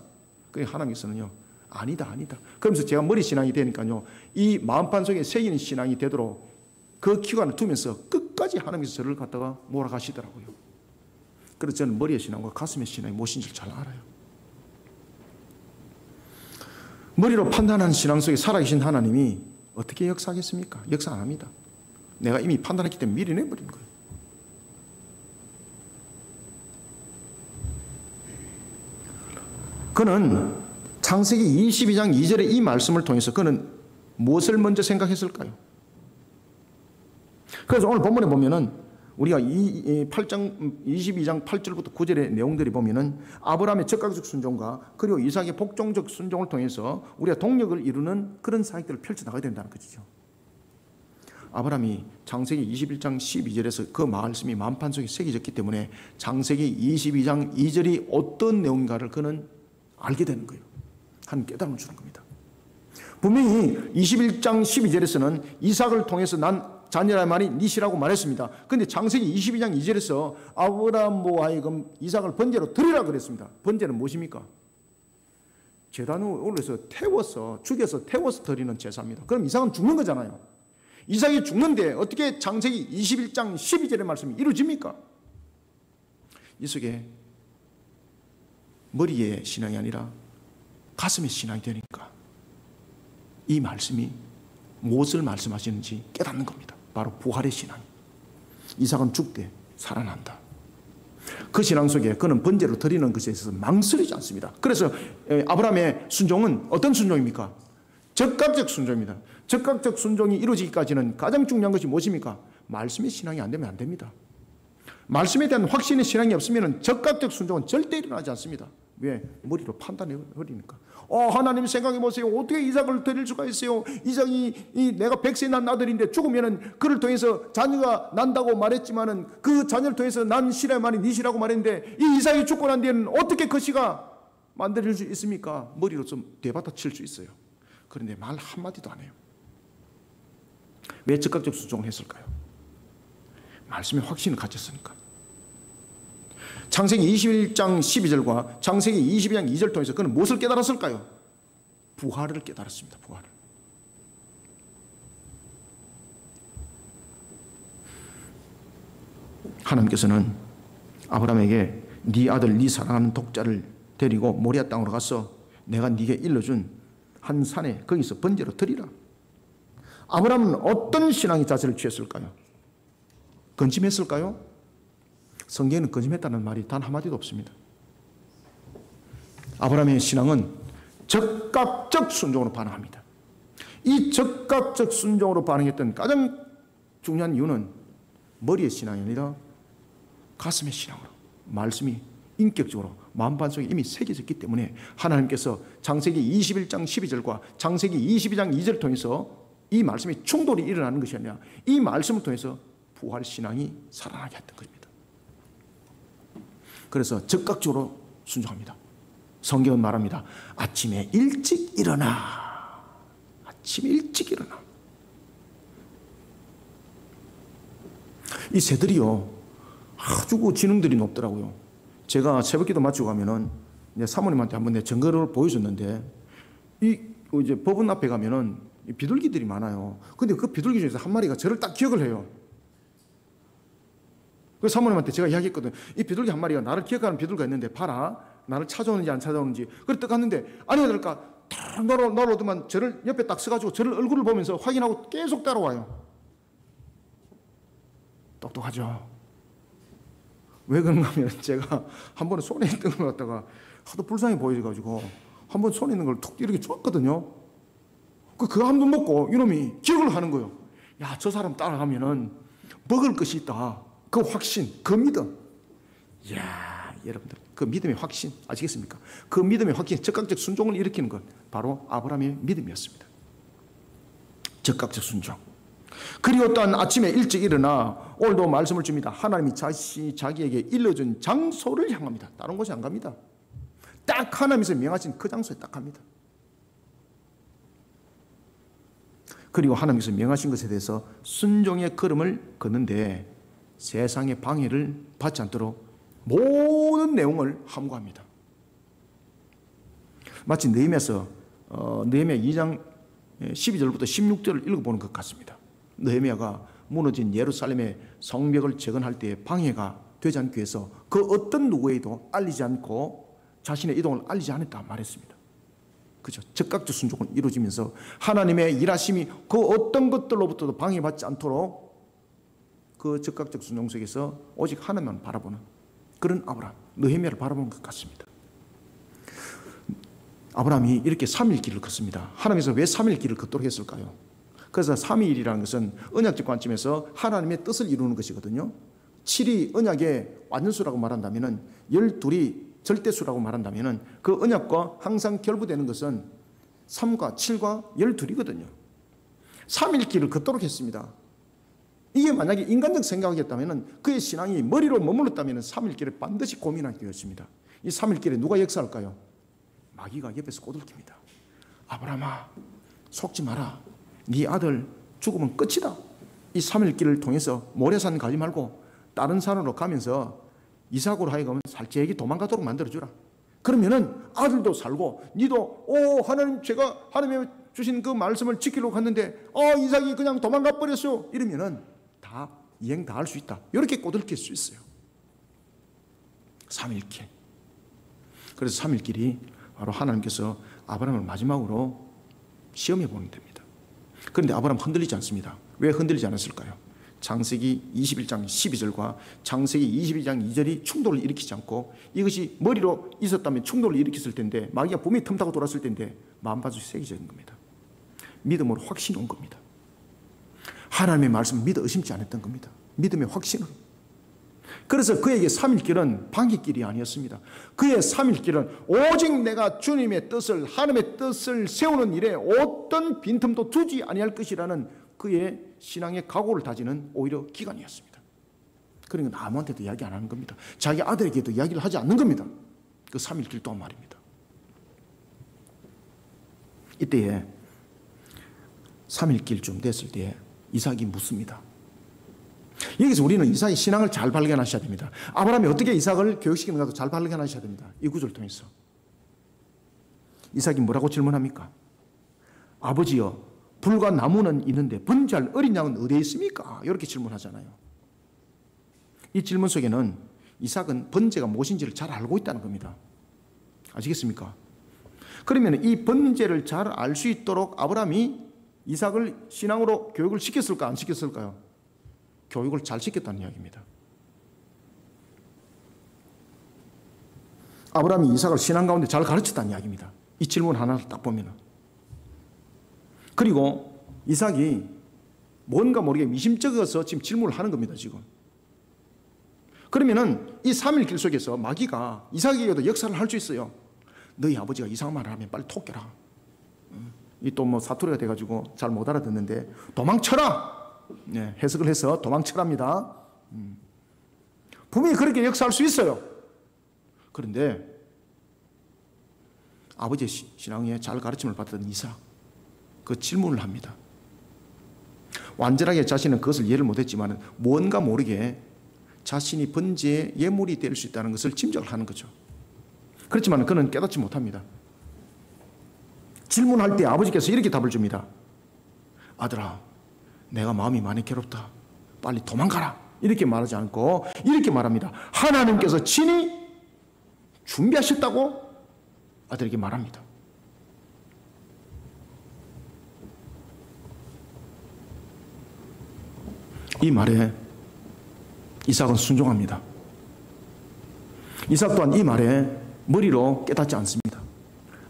S1: 그러니까 하나님께서는요, 아니다. 그러면서 제가 머리 신앙이 되니까요, 이 마음판 속에 새기는 신앙이 되도록 그 기간을 두면서 끝까지 하나님께서 저를 갖다가 몰아가시더라고요. 그래서 저는 머리의 신앙과 가슴의 신앙이 무엇인지 잘 알아요. 머리로 판단하는 신앙 속에 살아계신 하나님이 어떻게 역사하겠습니까? 역사 안 합니다. 내가 이미 판단했기 때문에 미리 내버린 거예요. 그는 창세기 22장 2절의 이 말씀을 통해서 그는 무엇을 먼저 생각했을까요? 그래서 오늘 본문에 보면은 우리가 22장 8절부터 9절의 내용들이 보면은 아브라함의 적극적 순종과 그리고 이삭의 복종적 순종을 통해서 우리가 동력을 이루는 그런 사역들을 펼쳐나가야 된다는 것이죠. 아브라함이 창세기 21장 12절에서 그 말씀이 마음판 속에 새겨졌기 때문에 창세기 22장 2절이 어떤 내용인가를 그는 알게 되는 거예요. 하나님 깨달음을 주는 겁니다. 분명히 21장 12절에서는 이삭을 통해서 난 자녀란 말이 니시라고 말했습니다. 그런데 창세기 22장 2절에서 아브라함으로 하여금 이삭을 번제로 드리라 그랬습니다. 번제는 무엇입니까? 제단을 올려서 죽여서 태워서 드리는 제사입니다. 그럼 이삭은 죽는 거잖아요. 이삭이 죽는데 어떻게 창세기 21장 12절의 말씀이 이루어집니까? 이 속에 머리의 신앙이 아니라 가슴의 신앙이 되니까 이 말씀이 무엇을 말씀하시는지 깨닫는 겁니다. 바로 부활의 신앙. 이삭은 죽되 살아난다. 그 신앙 속에 그는 번제로 드리는 것에 있어서 망설이지 않습니다. 그래서 아브라함의 순종은 어떤 순종입니까? 적극적 순종입니다. 적극적 순종이 이루어지기까지는 가장 중요한 것이 무엇입니까? 말씀의 신앙이 안 되면 안 됩니다. 말씀에 대한 확신의 신앙이 없으면 적극적 순종은 절대 일어나지 않습니다. 왜? 머리로 판단해 버리니까. 하나님 생각해 보세요. 어떻게 이삭을 드릴 수가 있어요? 이삭이 내가 100세 난 아들인데 죽으면은 그를 통해서 자녀가 난다고 말했지만은 그 자녀를 통해서 난 씨라만이 네 씨라고 말했는데 이 이삭이 죽고 난 뒤에는 어떻게 그 씨가 만들어질 수 있습니까? 머리로 좀 대받아 칠 수 있어요. 그런데 말 한마디도 안 해요. 왜 적극적 순종을 했을까요? 말씀에 확신을 가졌으니까. 창세기 21장 12절과 창세기 22장 2절 통해서 그는 무엇을 깨달았을까요? 부활을 깨달았습니다. 부활을. 하나님께서는 아브라함에게 네 아들 네 사랑하는 독자를 데리고 모리아 땅으로 가서 내가 네게 일러준 한 산에 거기서 번제로 드리라. 아브라함은 어떤 신앙의 자세를 취했을까요? 건짐했을까요? 성경에는 건짐했다는 말이 단 한마디도 없습니다. 아브라함의 신앙은 적극적 순종으로 반응합니다. 이 적극적 순종으로 반응했던 가장 중요한 이유는 머리의 신앙이 아니라 가슴의 신앙으로, 말씀이 인격적으로 마음반 속에 이미 새겨졌기 때문에 하나님께서 창세기 21장 12절과 창세기 22장 2절을 통해서 이 말씀이 충돌이 일어나는 것이 아니라 이 말씀을 통해서 부활 신앙이 살아나게 했던 것입니다. 그래서 적극적으로 순종합니다. 성경은 말합니다. 아침에 일찍 일어나. 아침에 일찍 일어나. 이 새들이요, 아주 그 지능들이 높더라고요. 제가 새벽기도 마치고 가면은 이제 사모님한테 한번 내 증거를 보여줬는데 이제 법원 앞에 가면은 비둘기들이 많아요. 근데 그 비둘기 중에서 한 마리가 저를 딱 기억을 해요. 그 사모님한테 제가 이야기했거든요. 이 비둘기 한 마리가 나를 기억하는 비둘기가 있는데 봐라. 나를 찾아오는지 안 찾아오는지. 그래 딱 갔는데 아니가 될까 탁 날아오더만 저를 옆에 딱 서가지고 저를 얼굴을 보면서 확인하고 계속 따라와요. 똑똑하죠. 왜 그런가 하면 제가 한 번에 손에 있던 걸 갖다가 하도 불쌍해 보여가지고 한 번 손에 있는 걸 툭 이렇게 줬거든요. 그거 한 번 먹고 이놈이 기억을 하는 거예요. 야, 저 사람 따라가면은 먹을 것이 있다. 그 확신, 그 믿음. 이야, 여러분들, 그 믿음의 확신 아시겠습니까? 그 믿음의 확신, 적극적 순종을 일으키는 것 바로 아브라함의 믿음이었습니다. 적극적 순종. 그리고 또한 아침에 일찍 일어나 오늘도 말씀을 줍니다. 하나님이 자기에게 일러준 장소를 향합니다. 다른 곳에 안 갑니다. 딱 하나님께서 명하신 그 장소에 딱 갑니다. 그리고 하나님께서 명하신 것에 대해서 순종의 걸음을 걷는데 세상의 방해를 받지 않도록 모든 내용을 함구합니다. 마치 느헤미야서 느헤미야 2장 12절부터 16절을 읽어보는 것 같습니다. 느헤미야가 무너진 예루살렘의 성벽을 재건할 때에 방해가 되지 않기 위해서 그 어떤 누구에도 알리지 않고 자신의 이동을 알리지 않았다 말했습니다. 그죠? 적극적 순종을 이루어지면서 하나님의 일하심이 그 어떤 것들로부터도 방해받지 않도록 그 적극적 순종 속에서 오직 하나님만 바라보는 그런 아브라함, 느헤미야를 바라보는 것 같습니다. 아브라함이 이렇게 3일 길을 걷습니다. 하나님께서 왜 3일 길을 걷도록 했을까요? 그래서 3일이라는 것은 언약적 관점에서 하나님의 뜻을 이루는 것이거든요. 7이 언약의 완전수라고 말한다면 12이 절대수라고 말한다면 그 언약과 항상 결부되는 것은 3과 7과 12이거든요. 3일 길을 걷도록 했습니다. 이게 만약에 인간적 생각이었다면 그의 신앙이 머리로 머물렀다면 3일 길을 반드시 고민하게 되었습니다. 이 3일 길에 누가 역사할까요? 마귀가 옆에서 꼬들깁니다. 아브라함아, 속지 마라. 네 아들 죽으면 끝이다. 이 3일 길을 통해서 모래산 가지 말고 다른 산으로 가면서 이삭으로 하여금 살찌게 도망가도록 만들어주라. 그러면은 아들도 살고 니도 하나님 제가 하나님의 주신 그 말씀을 지키려고 갔는데 이삭이 그냥 도망가 버렸어. 이러면은 다 이행 다 할 수 있다. 이렇게 꼬들길 수 있어요. 3일길. 그래서 3일길이 바로 하나님께서 아브라함을 마지막으로 시험해 보는 데입니다. 그런데 아브라함 흔들리지 않습니다. 왜 흔들리지 않았을까요? 창세기 21장 12절과 창세기 22장 2절이 충돌을 일으키지 않고, 이것이 머리로 있었다면 충돌을 일으켰을 텐데, 마귀가 분명히 틈타고 돌았을 텐데 마음반석이 새겨진 겁니다. 믿음으로 확신이 온 겁니다. 하나님의 말씀을 믿어 의심치 않았던 겁니다. 믿음의 확신으로. 그래서 그에게 3일길은 방해길이 아니었습니다. 그의 3일길은 오직 내가 주님의 뜻을, 하나님의 뜻을 세우는 일에 어떤 빈틈도 두지 아니할 것이라는 그의 신앙의 각오를 다지는 오히려 기간이었습니다. 그러니까 아무한테도 이야기 안 하는 겁니다. 자기 아들에게도 이야기를 하지 않는 겁니다. 그 3일길 동안 말입니다. 이때에 3일길쯤 됐을 때에 이삭이 묻습니다. 여기서 우리는 이삭의 신앙을 잘 발견하셔야 됩니다. 아브라함이 어떻게 이삭을 교육시키는가도 잘 발견하셔야 됩니다. 이 구절을 통해서. 이삭이 뭐라고 질문합니까? 아버지여, 불과 나무는 있는데 번제할 어린 양은 어디에 있습니까? 이렇게 질문하잖아요. 이 질문 속에는 이삭은 번제가 무엇인지를 잘 알고 있다는 겁니다. 아시겠습니까? 그러면 이 번제를 잘 알 수 있도록 아브라함이 이삭을 신앙으로 교육을 시켰을까, 안 시켰을까요? 교육을 잘 시켰다는 이야기입니다. 아브라함이 이삭을 신앙 가운데 잘 가르쳤다는 이야기입니다. 이 질문 하나를 딱 보면은. 그리고 이삭이 뭔가 모르게 미심쩍어서 지금 질문을 하는 겁니다, 지금. 그러면은 이 3일 길 속에서 마귀가 이삭에게도 역사를 할 수 있어요. 너희 아버지가 이상한 말을 하면 빨리 토끼라. 이 또 뭐 사투리가 돼가지고 잘 못 알아듣는데 도망쳐라. 네, 해석을 해서 도망쳐랍니다. 분명히 그렇게 역사할 수 있어요. 그런데 아버지의 신앙에 잘 가르침을 받던 이삭, 그 질문을 합니다. 완전하게 자신은 그것을 이해를 못했지만 뭔가 모르게 자신이 번제의 예물이 될 수 있다는 것을 짐작을 하는 거죠. 그렇지만 그는 깨닫지 못합니다. 질문할 때 아버지께서 이렇게 답을 줍니다. 아들아, 내가 마음이 많이 괴롭다. 빨리 도망가라. 이렇게 말하지 않고 이렇게 말합니다. 하나님께서 친히 준비하셨다고 아들에게 말합니다. 이 말에 이삭은 순종합니다. 이삭 또한 이 말에 머리로 깨닫지 않습니다.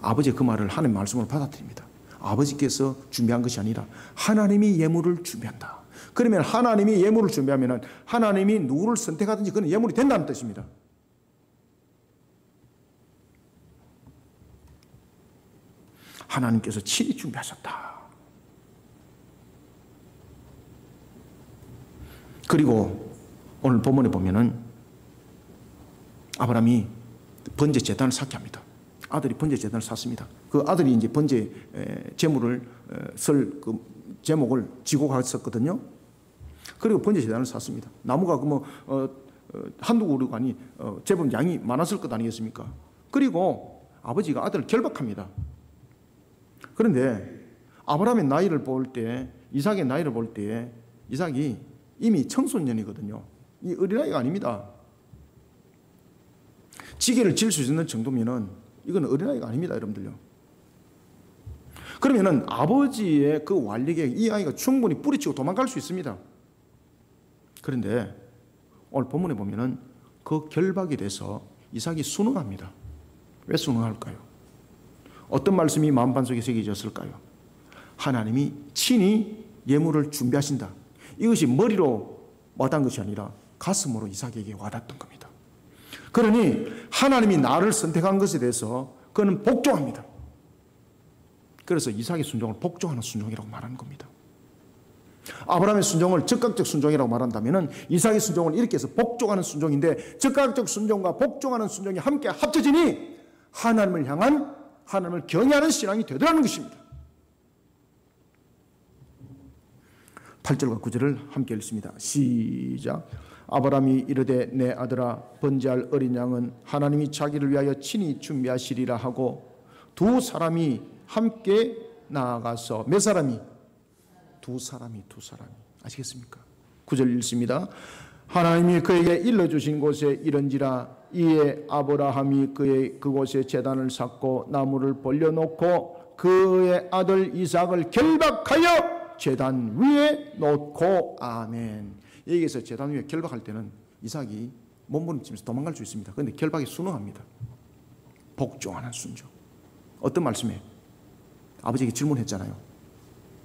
S1: 아버지의 그 말을 하나님의 말씀으로 받아들입니다. 아버지께서 준비한 것이 아니라 하나님이 예물을 준비한다. 그러면 하나님이 예물을 준비하면 하나님이 누구를 선택하든지 그는 예물이 된다는 뜻입니다. 하나님께서 친히 준비하셨다. 그리고 오늘 본문에 보면은 아브라함이 번제 제단을 쌓게 합니다. 아들이 번제 제단을 쌓습니다. 그 아들이 이제 번제 제물을 설 그 제목을 지고 갔었거든요. 그리고 번제 제단을 쌓습니다. 나무가 한두 그루가 아니 제법 양이 많았을 것 아니겠습니까? 그리고 아버지가 아들을 결박합니다. 그런데 아브라함의 나이를 볼 때, 이삭의 나이를 볼 때 이삭이 이미 청소년이거든요. 이 어린아이가 아닙니다. 지게를 질 수 있는 정도면은 이건 어린아이가 아닙니다, 여러분들요. 그러면은 아버지의 그 완력에 이 아이가 충분히 뿌리치고 도망갈 수 있습니다. 그런데 오늘 본문에 보면은 그 결박이 돼서 이삭이 순응합니다. 왜 순응할까요? 어떤 말씀이 마음반석에 새겨졌을까요? 하나님이 친히 예물을 준비하신다. 이것이 머리로 와닿은 것이 아니라 가슴으로 이삭에게 와닿았던 겁니다. 그러니 하나님이 나를 선택한 것에 대해서 그는 복종합니다. 그래서 이삭의 순종을 복종하는 순종이라고 말하는 겁니다. 아브라함의 순종을 즉각적 순종이라고 말한다면 이삭의 순종을 이렇게 해서 복종하는 순종인데, 즉각적 순종과 복종하는 순종이 함께 합쳐지니 하나님을 향한, 하나님을 경외하는 신앙이 되더라는 것입니다. 8절과 9절을 함께 읽습니다. 시작. 아브라함이 이르되 내 아들아, 번제할 어린 양은 하나님이 자기를 위하여 친히 준비하시리라 하고, 두 사람이 함께 나아가서, 몇 사람이? 두 사람이. 아시겠습니까? 9절 읽습니다. 하나님이 그에게 일러주신 곳에 이른지라 이에 아브라함이 그곳에 제단을 쌓고 나무를 벌려놓고 그의 아들 이삭을 결박하여 제단 위에 놓고. 아멘. 여기에서 제단 위에 결박할 때는 이삭이 몸부림치면서 도망갈 수 있습니다. 그런데 결박에 순응합니다. 복종하는 순종. 어떤 말씀에 아버지에게 질문했잖아요.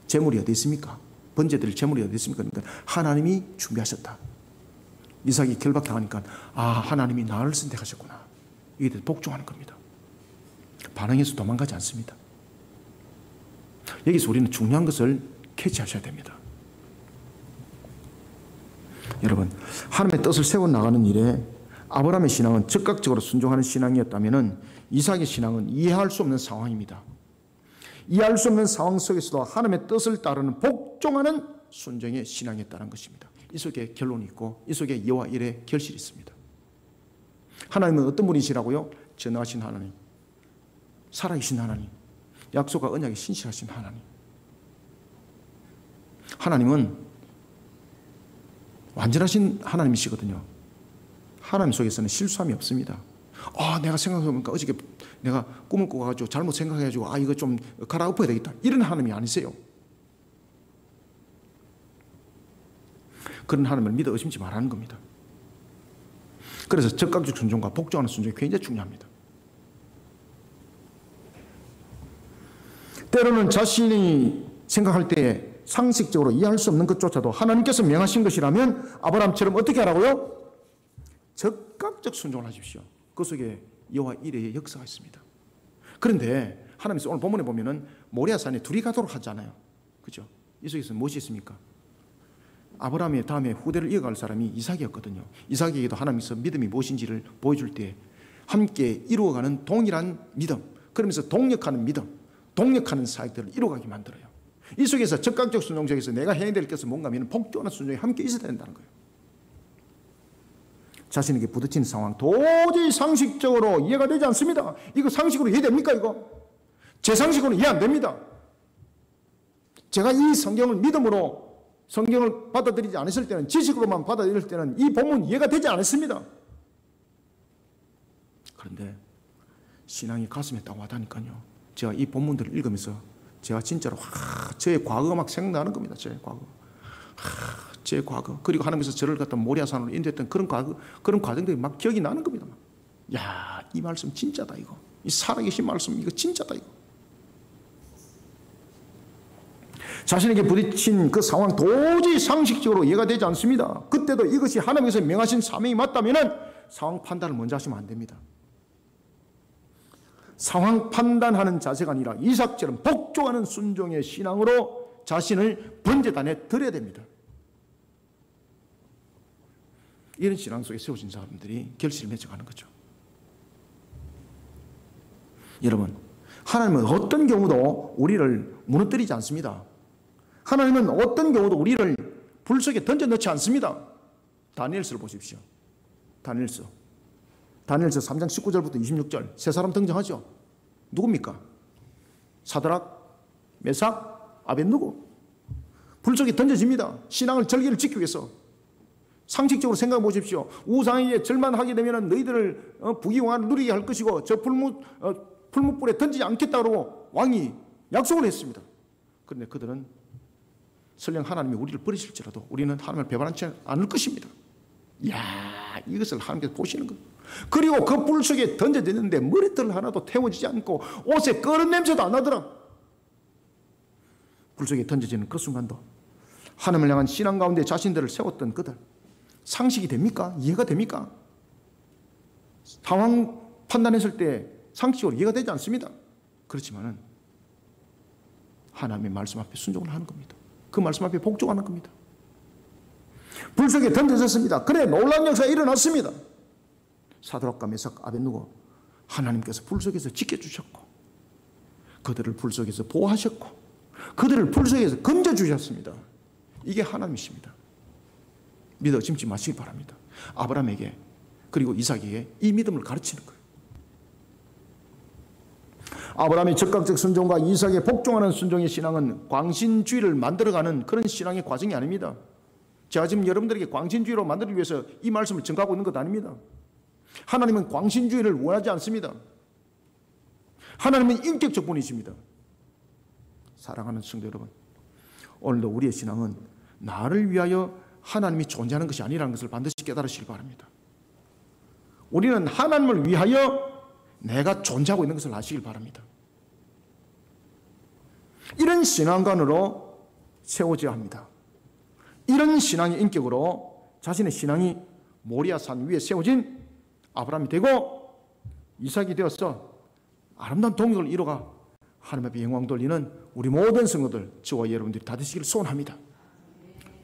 S1: 재물이 어디 있습니까? 번제드릴 재물이 어디 있습니까? 그러니까 하나님이 준비하셨다. 이삭이 결박당하니까 하나님이 나를 선택하셨구나. 이게 복종하는 겁니다. 반응해서 도망가지 않습니다. 여기서 우리는 중요한 것을 캐치하셔야 됩니다. 여러분, 하나님의 뜻을 세워나가는 일에 아브라함의 신앙은 즉각적으로 순종하는 신앙이었다면 이삭의 신앙은 이해할 수 없는 상황입니다. 이해할 수 없는 상황 속에서도 하나님의 뜻을 따르는 복종하는 순종의 신앙이었다는 것입니다. 이 속에 결론이 있고 이 속에 여호와 일의 결실이 있습니다. 하나님은 어떤 분이시라고요? 전능하신 하나님, 살아계신 하나님, 약속과 언약에 신실하신 하나님. 하나님은 완전하신 하나님이시거든요. 하나님 속에서는 실수함이 없습니다. 내가 생각해보니까 어저께 내가 꿈을 꿔가지고 잘못 생각해가지고 이거 좀 갈아엎어야 되겠다. 이런 하나님이 아니세요. 그런 하나님을 믿어 의심치 말라는 겁니다. 그래서 적극적 순종과 복종하는 순종이 굉장히 중요합니다. 때로는 자신이 생각할 때에 상식적으로 이해할 수 없는 것조차도 하나님께서 명하신 것이라면 아브라함처럼 어떻게 하라고요? 적극적 순종을 하십시오. 그 속에 여호와 일의 역사가 있습니다. 그런데 하나님께서 오늘 본문에 보면은 모리아산에 둘이 가도록 하잖아요. 그죠? 이 속에서 무엇이 있습니까? 아브라함의 다음에 후대를 이어갈 사람이 이삭이었거든요. 이삭에게도 하나님께서 믿음이 무엇인지를 보여줄 때 함께 이루어가는 동일한 믿음, 그러면서 동력하는 믿음, 동력하는 사역들을 이루어가게 만들어요. 이 속에서 적극적 순종 속에서 내가 해야 될 것은 뭔가 하면 복종하는 순종이 함께 있어야 된다는 거예요. 자신에게 부딪히는 상황 도저히 상식적으로 이해가 되지 않습니다. 이거 상식으로 이해됩니까? 이거 제 상식으로는 이해 안 됩니다. 제가 이 성경을 믿음으로 성경을 받아들이지 않았을 때는, 지식으로만 받아들일 때는 이 본문 이해가 되지 않았습니다. 그런데 신앙이 가슴에 딱 와닿으니까요, 제가 이 본문들을 읽으면서 제가 진짜로 저의 과거가 막 생각나는 겁니다. 저의 과거. 제 과거. 그리고 하나님께서 저를 갖다 모리아산으로 인도했던 그런 과정들이 막 기억이 나는 겁니다. 야, 이 말씀 진짜다 이거. 이 살아계신 말씀 이거 진짜다 이거. 자신에게 부딪힌 그 상황 도저히 상식적으로 이해가 되지 않습니다. 그때도 이것이 하나님께서 명하신 사명이 맞다면 상황 판단을 먼저 하시면 안 됩니다. 상황 판단하는 자세가 아니라 이삭처럼 복종하는 순종의 신앙으로 자신을 번제단에 드려야 됩니다. 이런 신앙 속에 세워진 사람들이 결실을 맺어가는 거죠. 여러분, 하나님은 어떤 경우도 우리를 무너뜨리지 않습니다. 하나님은 어떤 경우도 우리를 불 속에 던져 넣지 않습니다. 다니엘서를 보십시오. 다니엘서 3장 19절부터 26절 세 사람 등장하죠. 누굽니까? 사드락, 메삭, 아벳느고. 불 속에 던져집니다. 신앙을 절기를 지키기 위해서. 상식적으로 생각해 보십시오. 우상에게 절만하게 되면 너희들을 부귀영화를 누리게 할 것이고 저 풀무불에 던지지 않겠다고 왕이 약속을 했습니다. 그런데 그들은 설령 하나님이 우리를 버리실지라도 우리는 하나님을 배반하지 않을 것입니다. 이야, 이것을 하나님께서 보시는 거예요. 그리고 그 불 속에 던져졌는데 머리털 하나도 태워지지 않고 옷에 끓은 냄새도 안 나더라. 불 속에 던져지는 그 순간도 하나님을 향한 신앙 가운데 자신들을 세웠던 그들, 상식이 됩니까? 이해가 됩니까? 상황 판단했을 때 상식적으로 이해가 되지 않습니다. 그렇지만은 하나님의 말씀 앞에 순종을 하는 겁니다. 그 말씀 앞에 복종하는 겁니다. 불 속에 던져졌습니다. 그래, 놀라운 역사가 일어났습니다. 사드락과 메삭, 아벳느고, 하나님께서 불 속에서 지켜주셨고 그들을 불 속에서 보호하셨고 그들을 불 속에서 건져주셨습니다. 이게 하나님이십니다. 믿어 의심치 마시기 바랍니다. 아브라함에게 그리고 이삭에게 이 믿음을 가르치는 거예요. 아브라함의 적극적 순종과 이삭의 복종하는 순종의 신앙은 광신주의를 만들어가는 그런 신앙의 과정이 아닙니다. 제가 지금 여러분들에게 광신주의로 만들기 위해서 이 말씀을 전가하고 있는 것 아닙니다. 하나님은 광신주의를 원하지 않습니다. 하나님은 인격적 분이십니다. 사랑하는 성도 여러분, 오늘도 우리의 신앙은 나를 위하여 하나님이 존재하는 것이 아니라는 것을 반드시 깨달으시기 바랍니다. 우리는 하나님을 위하여 내가 존재하고 있는 것을 아시길 바랍니다. 이런 신앙관으로 세워져야 합니다. 이런 신앙의 인격으로 자신의 신앙이 모리아산 위에 세워진 아브라함이 되고 이삭이 되어서 아름다운 동역을 이루어가 하나님 앞에 영광 돌리는 우리 모든 성도들, 저와 여러분들이 다 되시기를 소원합니다.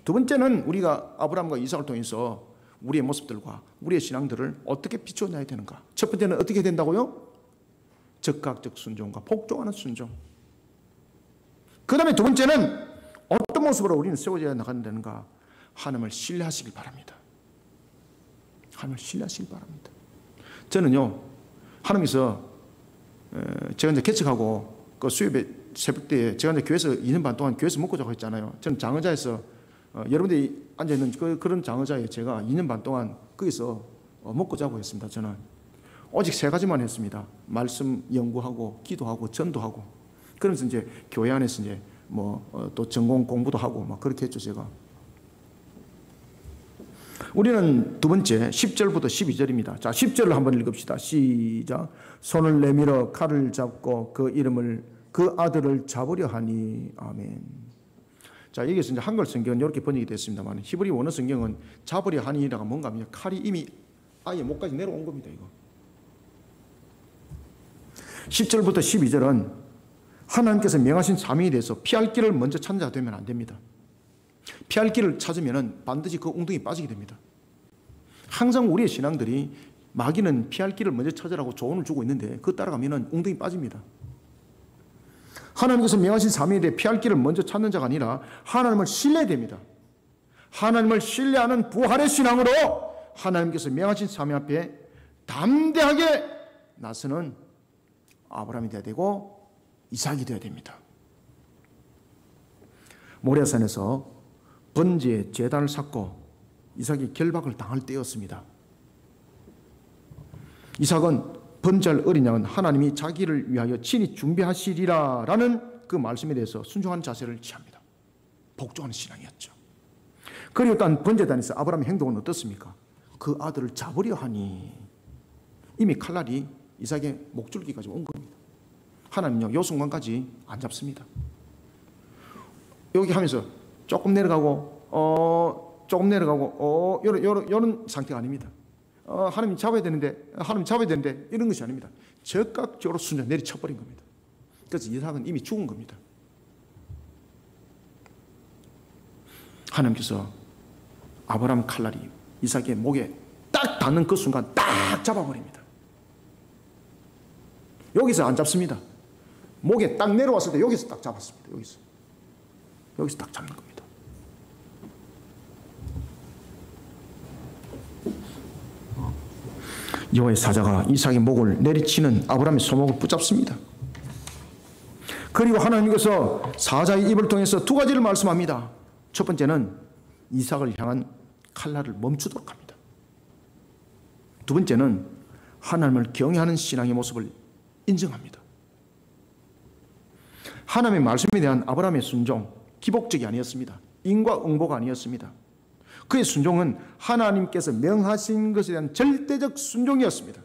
S1: 두 번째는 우리가 아브라함과 이삭을 통해서 우리의 모습들과 우리의 신앙들을 어떻게 비춰내야 되는가. 첫 번째는 어떻게 된다고요? 적극적 순종과 복종하는 순종. 그 다음에 두 번째는 어떤 모습으로 우리는 세워져야 나가는가? 하나님을 신뢰하시길 바랍니다. 하나님을 신뢰하시길 바랍니다. 저는요, 하나님께서 제가 이제 개척하고 그 수요일 새벽 때에 제가 이제 교회에서 2년 반 동안 교회에서 먹고 자고 했잖아요. 저는 장의자에서 여러분들이 앉아있는 그런 장의자에 제가 2년 반 동안 거기서 먹고 자고 했습니다. 저는 오직 세 가지만 했습니다. 말씀 연구하고 기도하고 전도하고. 그러면서 이제 교회 안에서 이제 또 전공 공부도 하고 막 그렇게 했죠, 제가. 우리는 두 번째 10절부터 12절입니다. 자, 10절을 한번 읽읍시다. 시작. 손을 내밀어 칼을 잡고 그 이름을 그 아들을 잡으려 하니. 아멘. 자, 여기서 이제 한글 성경은 이렇게 번역이 됐습니다만 히브리 원어 성경은 잡으려 하니라가 뭔가 하면 칼이 이미 아예 목까지 내려온 겁니다, 이거. 10절부터 12절은 하나님께서 명하신 사명에 대해서 피할 길을 먼저 찾는 자가 되면 안 됩니다. 피할 길을 찾으면 반드시 그 웅덩이 빠지게 됩니다. 항상 우리의 신앙들이 마귀는 피할 길을 먼저 찾으라고 조언을 주고 있는데 그거 따라가면 웅덩이 빠집니다. 하나님께서 명하신 사명에 대해 피할 길을 먼저 찾는 자가 아니라 하나님을 신뢰해야 됩니다. 하나님을 신뢰하는 부활의 신앙으로 하나님께서 명하신 사명 앞에 담대하게 나서는 아브라함이 되어야 되고 이삭이 되어야 됩니다. 모리아산에서 번제의 제단을 쌓고 이삭이 결박을 당할 때였습니다. 이삭은 번제할 어린 양은 하나님이 자기를 위하여 친히 준비하시리라 라는 그 말씀에 대해서 순종하는 자세를 취합니다. 복종하는 신앙이었죠. 그리고 또 번제단에서 아브라함의 행동은 어떻습니까? 그 아들을 잡으려 하니 이미 칼날이 이삭의 목줄기까지 온 겁니다. 하나님은요, 요 순간까지 안 잡습니다. 여기 하면서 조금 내려가고 조금 내려가고 이런 상태가 아닙니다. 하나님 잡아야 되는데 이런 것이 아닙니다. 적극적으로 순전 내리쳐버린 겁니다. 그래서 이삭은 이미 죽은 겁니다. 하나님께서 아브라함 칼날이 이삭의 목에 딱 닿는 그 순간 딱 잡아버립니다. 여기서 안 잡습니다. 목에 딱 내려왔을 때 여기서 딱 잡았습니다. 여기서 딱 잡는 겁니다. 여호와의 사자가 이삭의 목을 내리치는 아브라함의 손목을 붙잡습니다. 그리고 하나님께서 사자의 입을 통해서 두 가지를 말씀합니다. 첫 번째는 이삭을 향한 칼날을 멈추도록 합니다. 두 번째는 하나님을 경외하는 신앙의 모습을 인정합니다. 하나님의 말씀에 대한 아브라함의 순종, 기복적이 아니었습니다. 인과응보가 아니었습니다. 그의 순종은 하나님께서 명하신 것에 대한 절대적 순종이었습니다.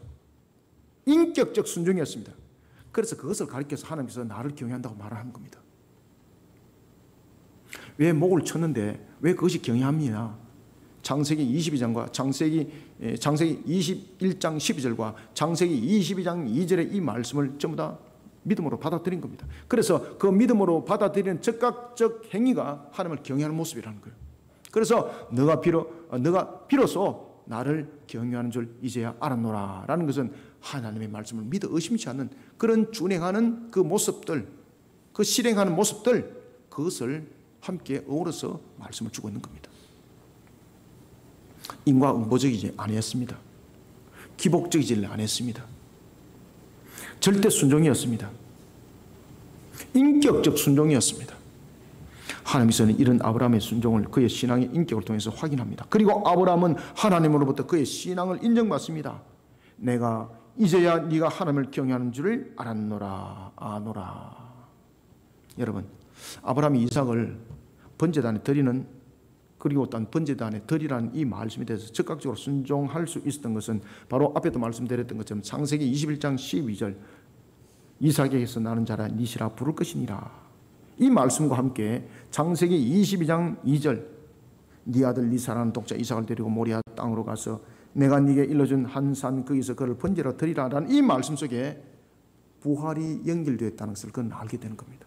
S1: 인격적 순종이었습니다. 그래서 그것을 가리켜서 하나님께서 나를 경외한다고 말하는 겁니다. 왜 목을 쳤는데 왜 그것이 경외함이냐? 창세기 22장과 창세기 21장 12절과 창세기 22장 2절의 이 말씀을 전부 다 믿음으로 받아들인 겁니다. 그래서 그 믿음으로 받아들이는 즉각적 행위가 하나님을 경외하는 모습이라는 거예요. 그래서 너가 비로소 나를 경외하는 줄 이제야 알았노라 라는 것은 하나님의 말씀을 믿어 의심치 않는 그런 준행하는 그 모습들, 그 실행하는 모습들, 그것을 함께 어우러서 말씀을 주고 있는 겁니다. 인과응보적이지 아니었습니다. 기복적이지 않았습니다. 절대 순종이었습니다. 인격적 순종이었습니다. 하나님께서는 이런 아브라함의 순종을 그의 신앙의 인격을 통해서 확인합니다. 그리고 아브라함은 하나님으로부터 그의 신앙을 인정받습니다. 내가 이제야 네가 하나님을 경외하는 줄을 알았노라 아노라. 여러분, 아브라함이 이삭을 번제단에 드리는, 그리고 또한 번제단에 드리라는 이 말씀에 대해서 즉각적으로 순종할 수 있었던 것은 바로 앞에도 말씀드렸던 것처럼 창세기 21장 12절 이삭에게서 나는 자라 니시라 부를 것이니라. 이 말씀과 함께 창세기 22장 2절 네 아들 네 사랑하는 독자 이삭을 데리고 모리아 땅으로 가서 내가 네게 일러준 한 산 거기서 그를 번제로 드리라라는 이 말씀 속에 부활이 연결되었다는 것을 그는 알게 되는 겁니다.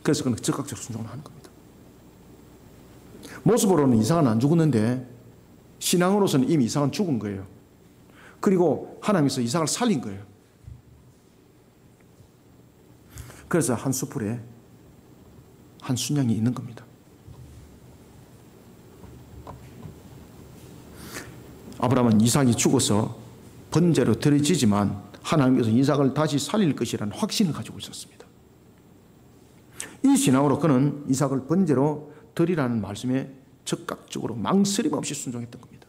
S1: 그래서 그는 즉각적으로 순종을 하는 겁니다. 모습으로는 이삭은 안 죽었는데 신앙으로서는 이미 이삭은 죽은 거예요. 그리고 하나님께서 이삭을 살린 거예요. 그래서 한 수풀에 한 순양이 있는 겁니다. 아브라함은 이삭이 죽어서 번제로 드려지지만 하나님께서 이삭을 다시 살릴 것이라는 확신을 가지고 있었습니다. 이 신앙으로 그는 이삭을 번제로 드리라는 말씀에 즉각적으로 망설임 없이 순종했던 겁니다.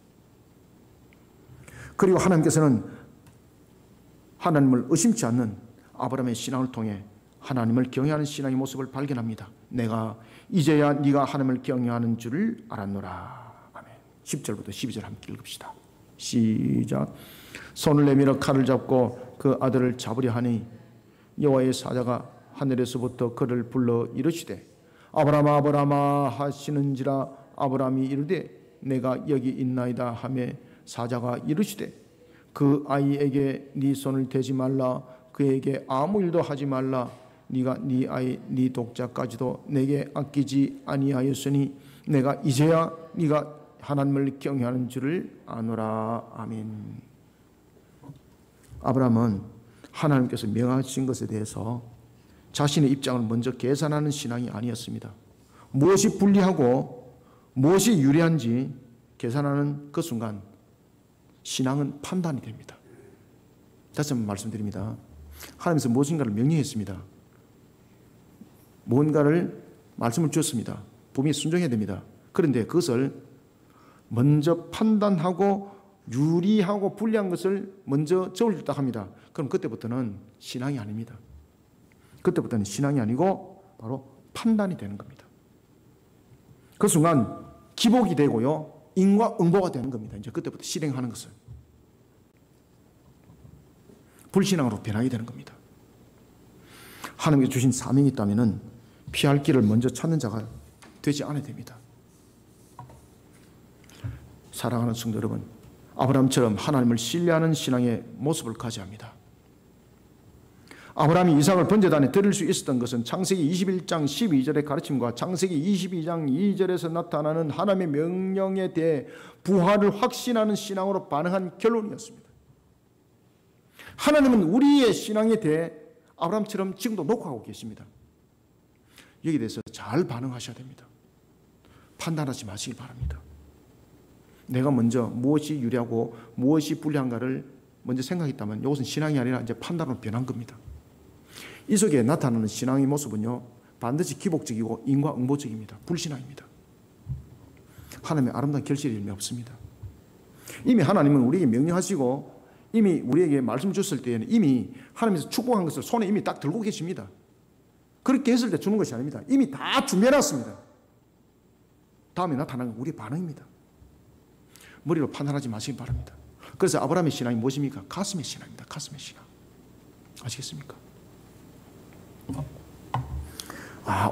S1: 그리고 하나님께서는 하나님을 의심치 않는 아브라함의 신앙을 통해 하나님을 경외하는 신앙의 모습을 발견합니다. 내가 이제야 네가 하나님을 경외하는 줄을 알았노라. 아멘. 10절부터 12절 함께 읽읍시다. 시작. 손을 내밀어 칼을 잡고 그 아들을 잡으려 하니 여호와의 사자가 하늘에서부터 그를 불러 이르시되 아브라함아 아브라함아 하시는지라. 아브라함이 이르되 내가 여기 있나이다 하매 사자가 이르시되 그 아이에게 네 손을 대지 말라. 그에게 아무 일도 하지 말라. 네가 네 아이 네 독자까지도 내게 아끼지 아니하였으니 내가 이제야 네가 하나님을 경외하는 줄을 아노라. 아멘. 아브라함은 하나님께서 명하신 것에 대해서 자신의 입장을 먼저 계산하는 신앙이 아니었습니다. 무엇이 불리하고 무엇이 유리한지 계산하는 그 순간 신앙은 판단이 됩니다. 다시 한번 말씀드립니다. 하나님께서 무엇인가를 명령했습니다. 뭔가를 말씀을 주었습니다. 분명히 순종해야 됩니다. 그런데 그것을 먼저 판단하고 유리하고 불리한 것을 먼저 저울딱 합니다. 그럼 그때부터는 신앙이 아닙니다. 그때부터는 신앙이 아니고 바로 판단이 되는 겁니다. 그 순간 기복이 되고요, 인과응보가 되는 겁니다. 이제 그때부터 실행하는 것을 불신앙으로 변하게 되는 겁니다. 하나님께 주신 사명이 있다면 피할 길을 먼저 찾는 자가 되지 않아야 됩니다. 사랑하는 성도 여러분, 아브라함처럼 하나님을 신뢰하는 신앙의 모습을 가져야 합니다. 아브라함이 이삭을 번제단에 드릴 수 있었던 것은 창세기 21장 12절의 가르침과 창세기 22장 2절에서 나타나는 하나님의 명령에 대해 부활을 확신하는 신앙으로 반응한 결론이었습니다. 하나님은 우리의 신앙에 대해 아브라함처럼 지금도 녹화하고 계십니다. 여기에 대해서 잘 반응하셔야 됩니다. 판단하지 마시기 바랍니다. 내가 먼저 무엇이 유리하고 무엇이 불리한가를 먼저 생각했다면 이것은 신앙이 아니라 이제 판단으로 변한 겁니다. 이 속에 나타나는 신앙의 모습은요, 반드시 기복적이고 인과응보적입니다. 불신앙입니다. 하나님의 아름다운 결실의 의미 없습니다. 이미 하나님은 우리에게 명령하시고 이미 우리에게 말씀을 줬을 때에는 이미 하나님께서 축복한 것을 손에 이미 딱 들고 계십니다. 그렇게 했을 때 주는 것이 아닙니다. 이미 다 준비해놨습니다. 다음에 나타나는 건 우리의 반응입니다. 머리로 판단하지 마시기 바랍니다. 그래서 아브라함의 신앙이 무엇입니까? 가슴의 신앙입니다. 가슴의 신앙. 아시겠습니까?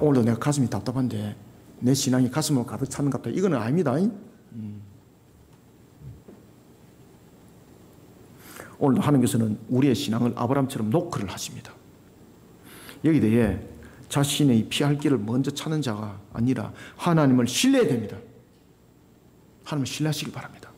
S1: 오늘도 내가 가슴이 답답한데 내 신앙이 가슴으로 가득 차는 것 같다. 이거는 아닙니다. 오늘도 하나님께서는 우리의 신앙을 아브라함처럼 노크를 하십니다. 여기에 대해 자신의 피할 길을 먼저 찾는 자가 아니라 하나님을 신뢰해야 됩니다. 하나님을 신뢰하시기 바랍니다.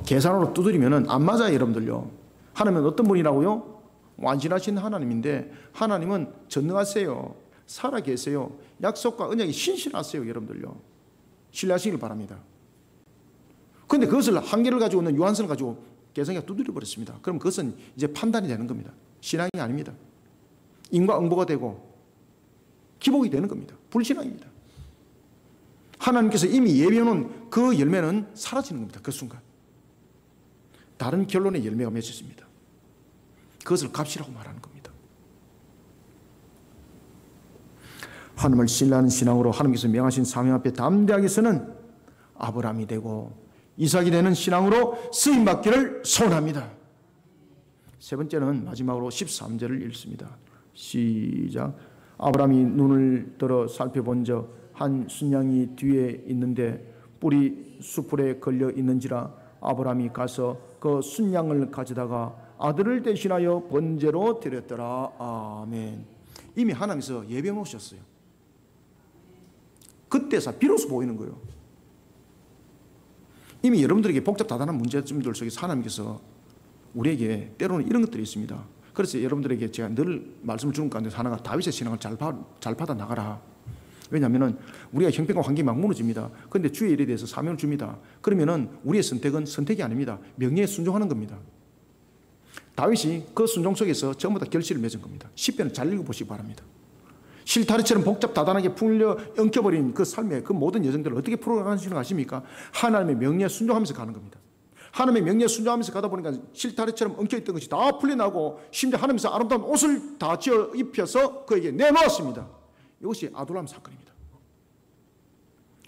S1: 계산으로 두드리면 안 맞아요, 여러분들요. 하나님은 어떤 분이라고요? 완전하신 하나님인데 하나님은 전능하세요. 살아계세요. 약속과 언약이 신실하세요, 여러분들요. 신뢰하시길 바랍니다. 그런데 그것을 한계를 가지고 있는 유한선을 가지고 계산기가 두드려 버렸습니다. 그럼 그것은 이제 판단이 되는 겁니다. 신앙이 아닙니다. 인과응보가 되고 기복이 되는 겁니다. 불신앙입니다. 하나님께서 이미 예비해놓은 그 열매는 사라지는 겁니다. 그 순간 다른 결론의 열매가 맺어집니다. 그것을 값이라고 말하는 겁니다. 하나님을 신뢰하는 신앙으로 하나님께서 명하신 사명 앞에 담대하게 서는 아브라함이 되고 이삭이 되는 신앙으로 쓰임받기를 소원합니다. 세 번째는 마지막으로 13절을 읽습니다. 시작. 아브라함이 눈을 들어 살펴본 적 한 순양이 뒤에 있는데 뿔이 수풀에 걸려 있는지라 아브라함이 가서 그 순양을 가져다가 아들을 대신하여 번제로 드렸더라. 아멘. 이미 하나님께서 예비해 놓으셨어요. 그때서 비로소 보이는 거예요. 이미 여러분들에게 복잡다단한 문제점들 속에서 하나님께서 우리에게 때로는 이런 것들이 있습니다. 그래서 여러분들에게 제가 늘 말씀을 주는 가운데 하나가 다윗의 신앙을 잘 받아 나가라. 왜냐하면 우리가 형편과 환경이 막 무너집니다. 그런데 주의 일에 대해서 사명을 줍니다. 그러면은 우리의 선택은 선택이 아닙니다. 명예에 순종하는 겁니다. 다윗이 그 순종 속에서 전부 다 결실을 맺은 겁니다. 시편을 잘 읽어보시기 바랍니다. 실타래처럼 복잡다단하게 풀려 엉켜버린 그 삶의 그 모든 여정들을 어떻게 풀어가시는 거 아십니까? 하나님의 명예에 순종하면서 가는 겁니다. 하나님의 명예에 순종하면서 가다 보니까 실타래처럼 엉켜있던 것이 다 풀려나고 심지어 하나님께서 아름다운 옷을 다 지어 입혀서 그에게 내놓았습니다. 이것이 아둘람 사건입니다.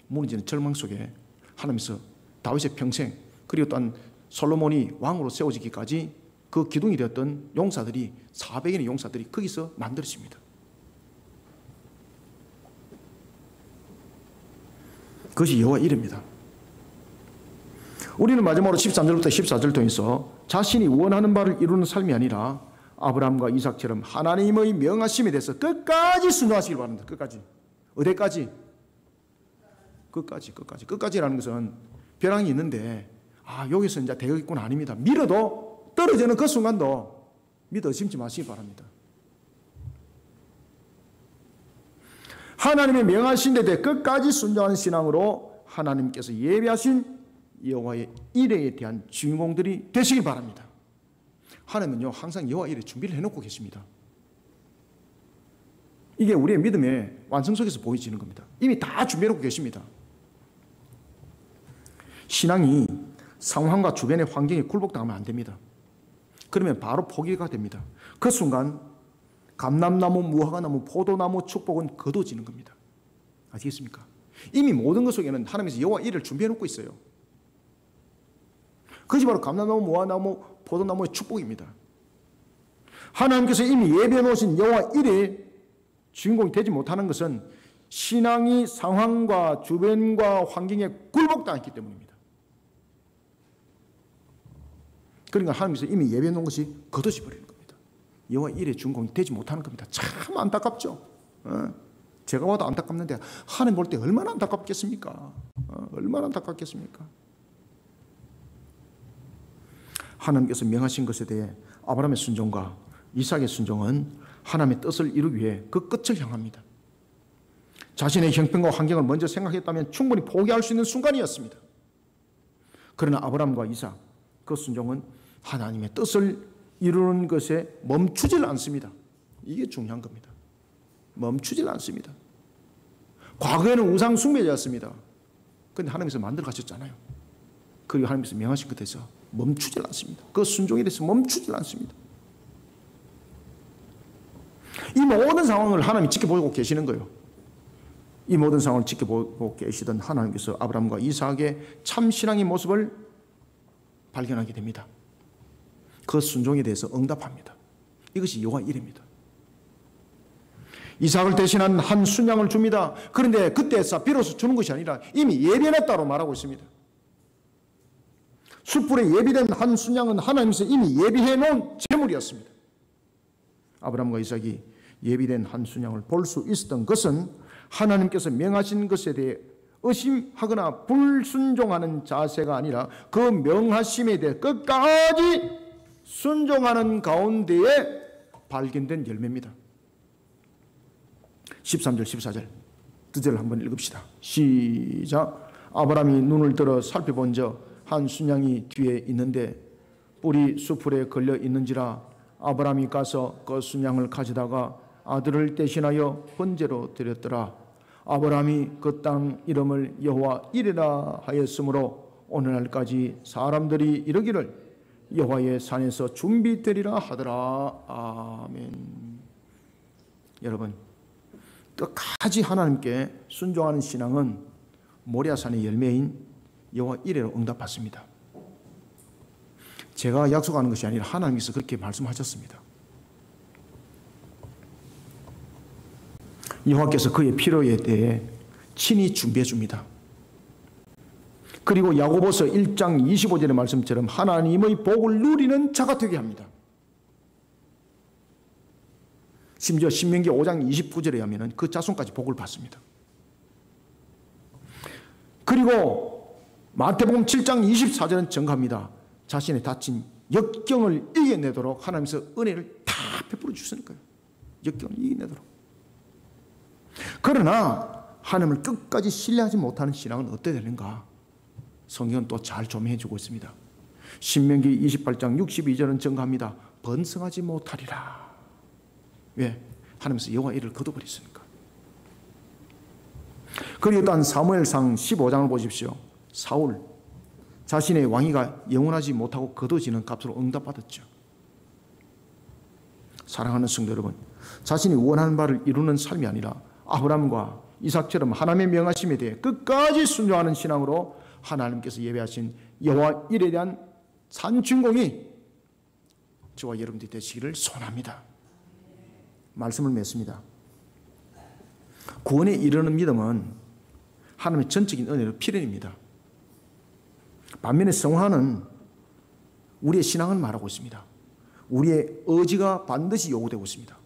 S1: 무너지는 절망 속에 하나님께서 다윗의 평생 그리고 또한 솔로몬이 왕으로 세워지기까지 그 기둥이 되었던 용사들이 400인의 용사들이 거기서 만들어집니다. 그것이 여호와 이름입니다. 우리는 마지막으로 13절부터 14절 통해서 자신이 원하는 바를 이루는 삶이 아니라 아브라함과 이삭처럼 하나님의 명하심에 대해서 끝까지 순종하시길 바랍니다. 끝까지. 어디까지? 끝까지라는 것은 벼랑이 있는데 여기서 이제 되겠구나 아닙니다. 밀어도 떨어지는 그 순간도 믿어 심지 마시기 바랍니다. 하나님의 명하신 데 대해 끝까지 순종하는 신앙으로 하나님께서 예비하신 여호와의 일에 대한 주인공들이 되시길 바랍니다. 하나님은요 항상 여호와 일에 준비를 해놓고 계십니다. 이게 우리의 믿음의 완성 속에서 보여지는 겁니다. 이미 다 준비해놓고 계십니다. 신앙이 상황과 주변의 환경에 굴복당하면 안 됩니다. 그러면 바로 포기가 됩니다. 그 순간 감람나무, 무화과나무, 포도나무 축복은 거둬지는 겁니다. 아시겠습니까? 이미 모든 것 속에는 하나님께서 여호와 일을 준비해놓고 있어요. 그것이 바로 감람나무, 무화과나무, 포도나무의 축복입니다. 하나님께서 이미 예비해 놓으신 여호와 일의 주인공이 되지 못하는 것은 신앙이 상황과 주변과 환경에 굴복당했기 때문입니다. 그러니까 하나님께서 이미 예비해 놓은 것이 거둬져 버리는 겁니다. 여호와 일의 주인공이 되지 못하는 겁니다. 참 안타깝죠. 제가 봐도 안타깝는데 하나님 볼 때 얼마나 안타깝겠습니까? 얼마나 안타깝겠습니까? 하나님께서 명하신 것에 대해 아브라함의 순종과 이삭의 순종은 하나님의 뜻을 이루기 위해 그 끝을 향합니다. 자신의 형편과 환경을 먼저 생각했다면 충분히 포기할 수 있는 순간이었습니다. 그러나 아브라함과 이삭 그 순종은 하나님의 뜻을 이루는 것에 멈추질 않습니다. 이게 중요한 겁니다. 멈추질 않습니다. 과거에는 우상 숭배자였습니다. 그런데 하나님께서 만들어 가셨잖아요. 그리고 하나님께서 명하신 것에 대해서 멈추질 않습니다. 그 순종에 대해서 멈추질 않습니다. 이 모든 상황을 하나님이 지켜보고 계시는 거예요. 이 모든 상황을 지켜보고 계시던 하나님께서 아브라함과 이삭의 참신앙의 모습을 발견하게 됩니다. 그 순종에 대해서 응답합니다. 이것이 여호와 일입니다. 이삭을 대신한 한 순양을 줍니다. 그런데 그때서 비로소 주는 것이 아니라 이미 예비해놨다고 말하고 있습니다. 숯불에 예비된 한 순양은 하나님께서 이미 예비해놓은 제물이었습니다. 아브라함과 이삭이 예비된 한 순양을 볼 수 있었던 것은 하나님께서 명하신 것에 대해 의심하거나 불순종하는 자세가 아니라 그 명하심에 대해 끝까지 순종하는 가운데에 발견된 열매입니다. 13절 14절 두 절을 한번 읽읍시다. 시작. 아브라함이 눈을 들어 살펴본 적 한 순양이 뒤에 있는데 뿔이 수풀에 걸려 있는지라 아브라함이 가서 그 순양을 가져다가 아들을 대신하여 번제로 드렸더라. 아브라함이 그 땅 이름을 여호와 이레라 하였으므로 오늘날까지 사람들이 이르기를 여호와의 산에서 준비되리라 하더라. 아멘. 여러분, 끝까지 하나님께 순종하는 신앙은 모리아산의 열매인 여호와 이레로 응답받습니다. 제가 약속하는 것이 아니라 하나님께서 그렇게 말씀하셨습니다. 여호와께서 그의 필요에 대해 친히 준비해 줍니다. 그리고 야고보서 1장 25절의 말씀처럼 하나님의 복을 누리는 자가 되게 합니다. 심지어 신명기 5장 29절에 하면 그 자손까지 복을 받습니다. 그리고 마태복음 7장 24절은 증가합니다. 자신의 다친 역경을 이겨내도록 하나님께서 은혜를 다 베풀어 주시니까요. 역경을 이겨내도록. 그러나 하나님을 끝까지 신뢰하지 못하는 신앙은 어떻게 되는가? 성경은 또 잘 조명해 주고 있습니다. 신명기 28장 62절은 증가합니다. 번성하지 못하리라. 왜? 하나님께서 여호와 이를 거둬버렸으니까. 그리고 또한 사무엘상 15장을 보십시오. 사울 자신의 왕위가 영원하지 못하고 거둬지는 값으로 응답받았죠. 사랑하는 성도 여러분, 자신이 원하는 바를 이루는 삶이 아니라 아브라함과 이삭처럼 하나님의 명하심에 대해 끝까지 순종하는 신앙으로 하나님께서 예배하신 여호와 일에 대한 산주인공이 저와 여러분들이 되시기를 소원합니다. 말씀을 맺습니다. 구원에 이르는 믿음은 하나님의 전적인 은혜로 필연입니다. 반면에 성화는 우리의 신앙을 말하고 있습니다. 우리의 의지가 반드시 요구되고 있습니다.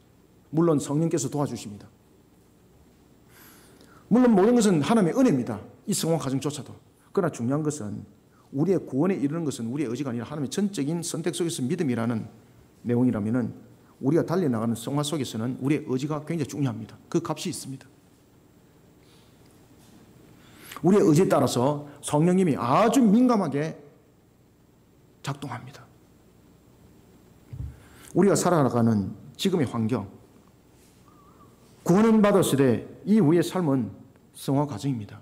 S1: 물론 성령께서 도와주십니다. 물론 모든 것은 하나님의 은혜입니다. 이 성화 과정조차도. 그러나 중요한 것은 우리의 구원에 이르는 것은 우리의 의지가 아니라 하나님의 전적인 선택 속에서 믿음이라는 내용이라면 우리가 달려나가는 성화 속에서는 우리의 의지가 굉장히 중요합니다. 그 값이 있습니다. 우리의 의지에 따라서 성령님이 아주 민감하게 작동합니다. 우리가 살아가는 지금의 환경, 구원은 받았을 때 이후의 삶은 성화 과정입니다.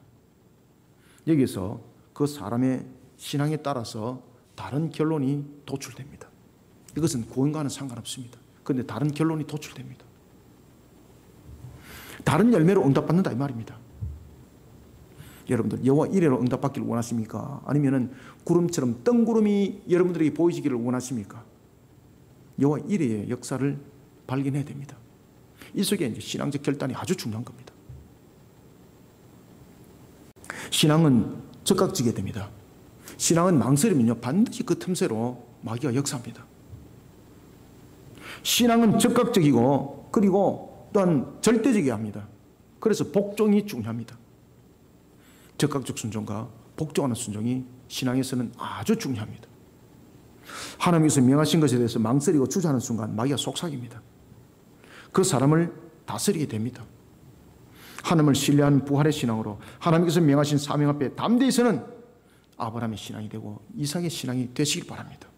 S1: 여기서 그 사람의 신앙에 따라서 다른 결론이 도출됩니다. 이것은 구원과는 상관없습니다. 그런데 다른 결론이 도출됩니다. 다른 열매로 응답받는다 이 말입니다. 여러분들 여호와 이레로 응답받기를 원하십니까? 아니면 구름처럼 뜬구름이 여러분들에게 보이시기를 원하십니까? 여호와 이레의 역사를 발견해야 됩니다. 이 속에 이제 신앙적 결단이 아주 중요한 겁니다. 신앙은 적각지게 됩니다. 신앙은 망설이면요 반드시 그 틈새로 마귀가 역사합니다. 신앙은 적각적이고 그리고 또한 절대적이어야 합니다. 그래서 복종이 중요합니다. 적각적 순종과 복종하는 순종이 신앙에서는 아주 중요합니다. 하나님께서 명하신 것에 대해서 망설이고 주저하는 순간 마귀가 속삭입니다. 그 사람을 다스리게 됩니다. 하나님을 신뢰하는 부활의 신앙으로 하나님께서 명하신 사명 앞에 담대히 서는 아브라함의 신앙이 되고 이삭의 신앙이 되시길 바랍니다.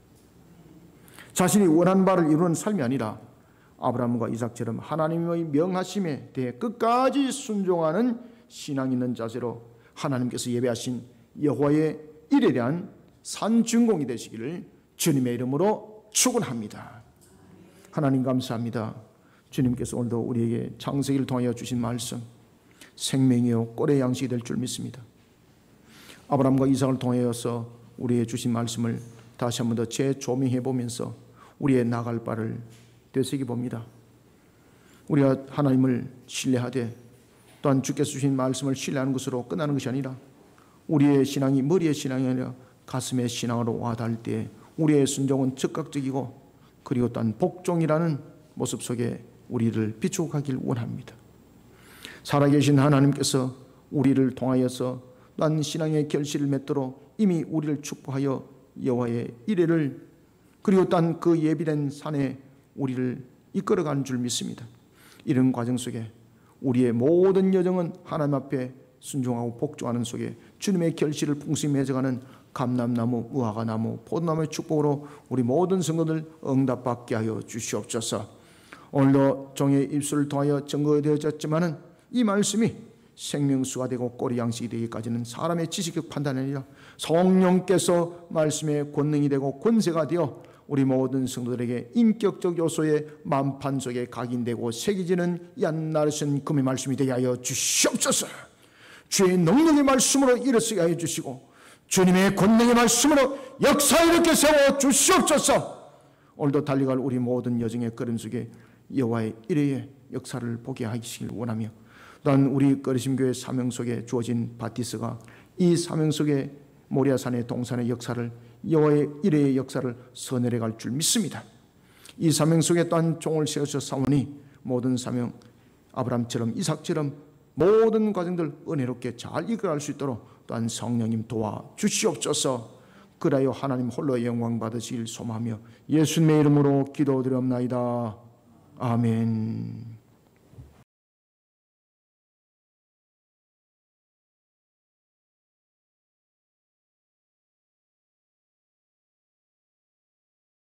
S1: 자신이 원하는 바를 이루는 삶이 아니라 아브라함과 이삭처럼 하나님의 명하심에 대해 끝까지 순종하는 신앙 있는 자세로 하나님께서 예배하신 여호와의 일에 대한 산증공이 되시기를 주님의 이름으로 축원합니다. 하나님 감사합니다. 주님께서 오늘도 우리에게 창세기를 통하여 주신 말씀 생명이요 꼴의 양식이 될 줄 믿습니다. 아브라함과 이삭을 통하여서 우리에게 주신 말씀을 다시 한 번 더 재조명해 보면서 우리의 나갈 바를 되새기 봅니다. 우리가 하나님을 신뢰하되 또한 주께서 주신 말씀을 신뢰하는 것으로 끝나는 것이 아니라 우리의 신앙이 머리의 신앙이 아니라 가슴의 신앙으로 와닿을 때 우리의 순종은 즉각적이고 그리고 또한 복종이라는 모습 속에 우리를 비추어 가길 원합니다. 살아계신 하나님께서 우리를 통하여서 또한 신앙의 결실을 맺도록 이미 우리를 축복하여 여호와의 이레를 그리고 또한 그 예비된 산에 우리를 이끌어가는 줄 믿습니다. 이런 과정 속에 우리의 모든 여정은 하나님 앞에 순종하고 복종하는 속에 주님의 결실을 풍성히 맺어가는 감람나무, 무화과나무, 포도나무의 축복으로 우리 모든 성도들 응답받게 하여 주시옵소서. 오늘도 종의 입술을 통하여 증거되어졌지만은 이 말씀이 생명수가 되고 꼬리 양식이 되기까지는 사람의 지식적 판단이 아니라 성령께서 말씀의 권능이 되고 권세가 되어 우리 모든 성도들에게 인격적 요소의 만판 속에 각인되고 새겨지는 얀나르신 금의 말씀이 되게 하여 주시옵소서. 주의 능력의 말씀으로 일어서게 하여 주시고 주님의 권능의 말씀으로 역사 이렇게 세워 주시옵소서. 오늘도 달려갈 우리 모든 여정의 걸음 속에 여호와의 일회의 역사를 보게 하시길 원하며, 또한 우리 거리심교회 사명 속에 주어진 바티스가 이 사명 속에 모리아산의 동산의 역사를, 여호와의 일회의 역사를 서내려갈 줄 믿습니다. 이 사명 속에 또한 종을 세워서 사오니 모든 사명 아브라함처럼 이삭처럼 모든 과정들 은혜롭게 잘 이끌어갈 수 있도록 또한 성령님 도와주시옵소서. 그라여 하나님 홀로 영광 받으시길 소망하며 예수님의 이름으로 기도드리옵나이다. 아멘.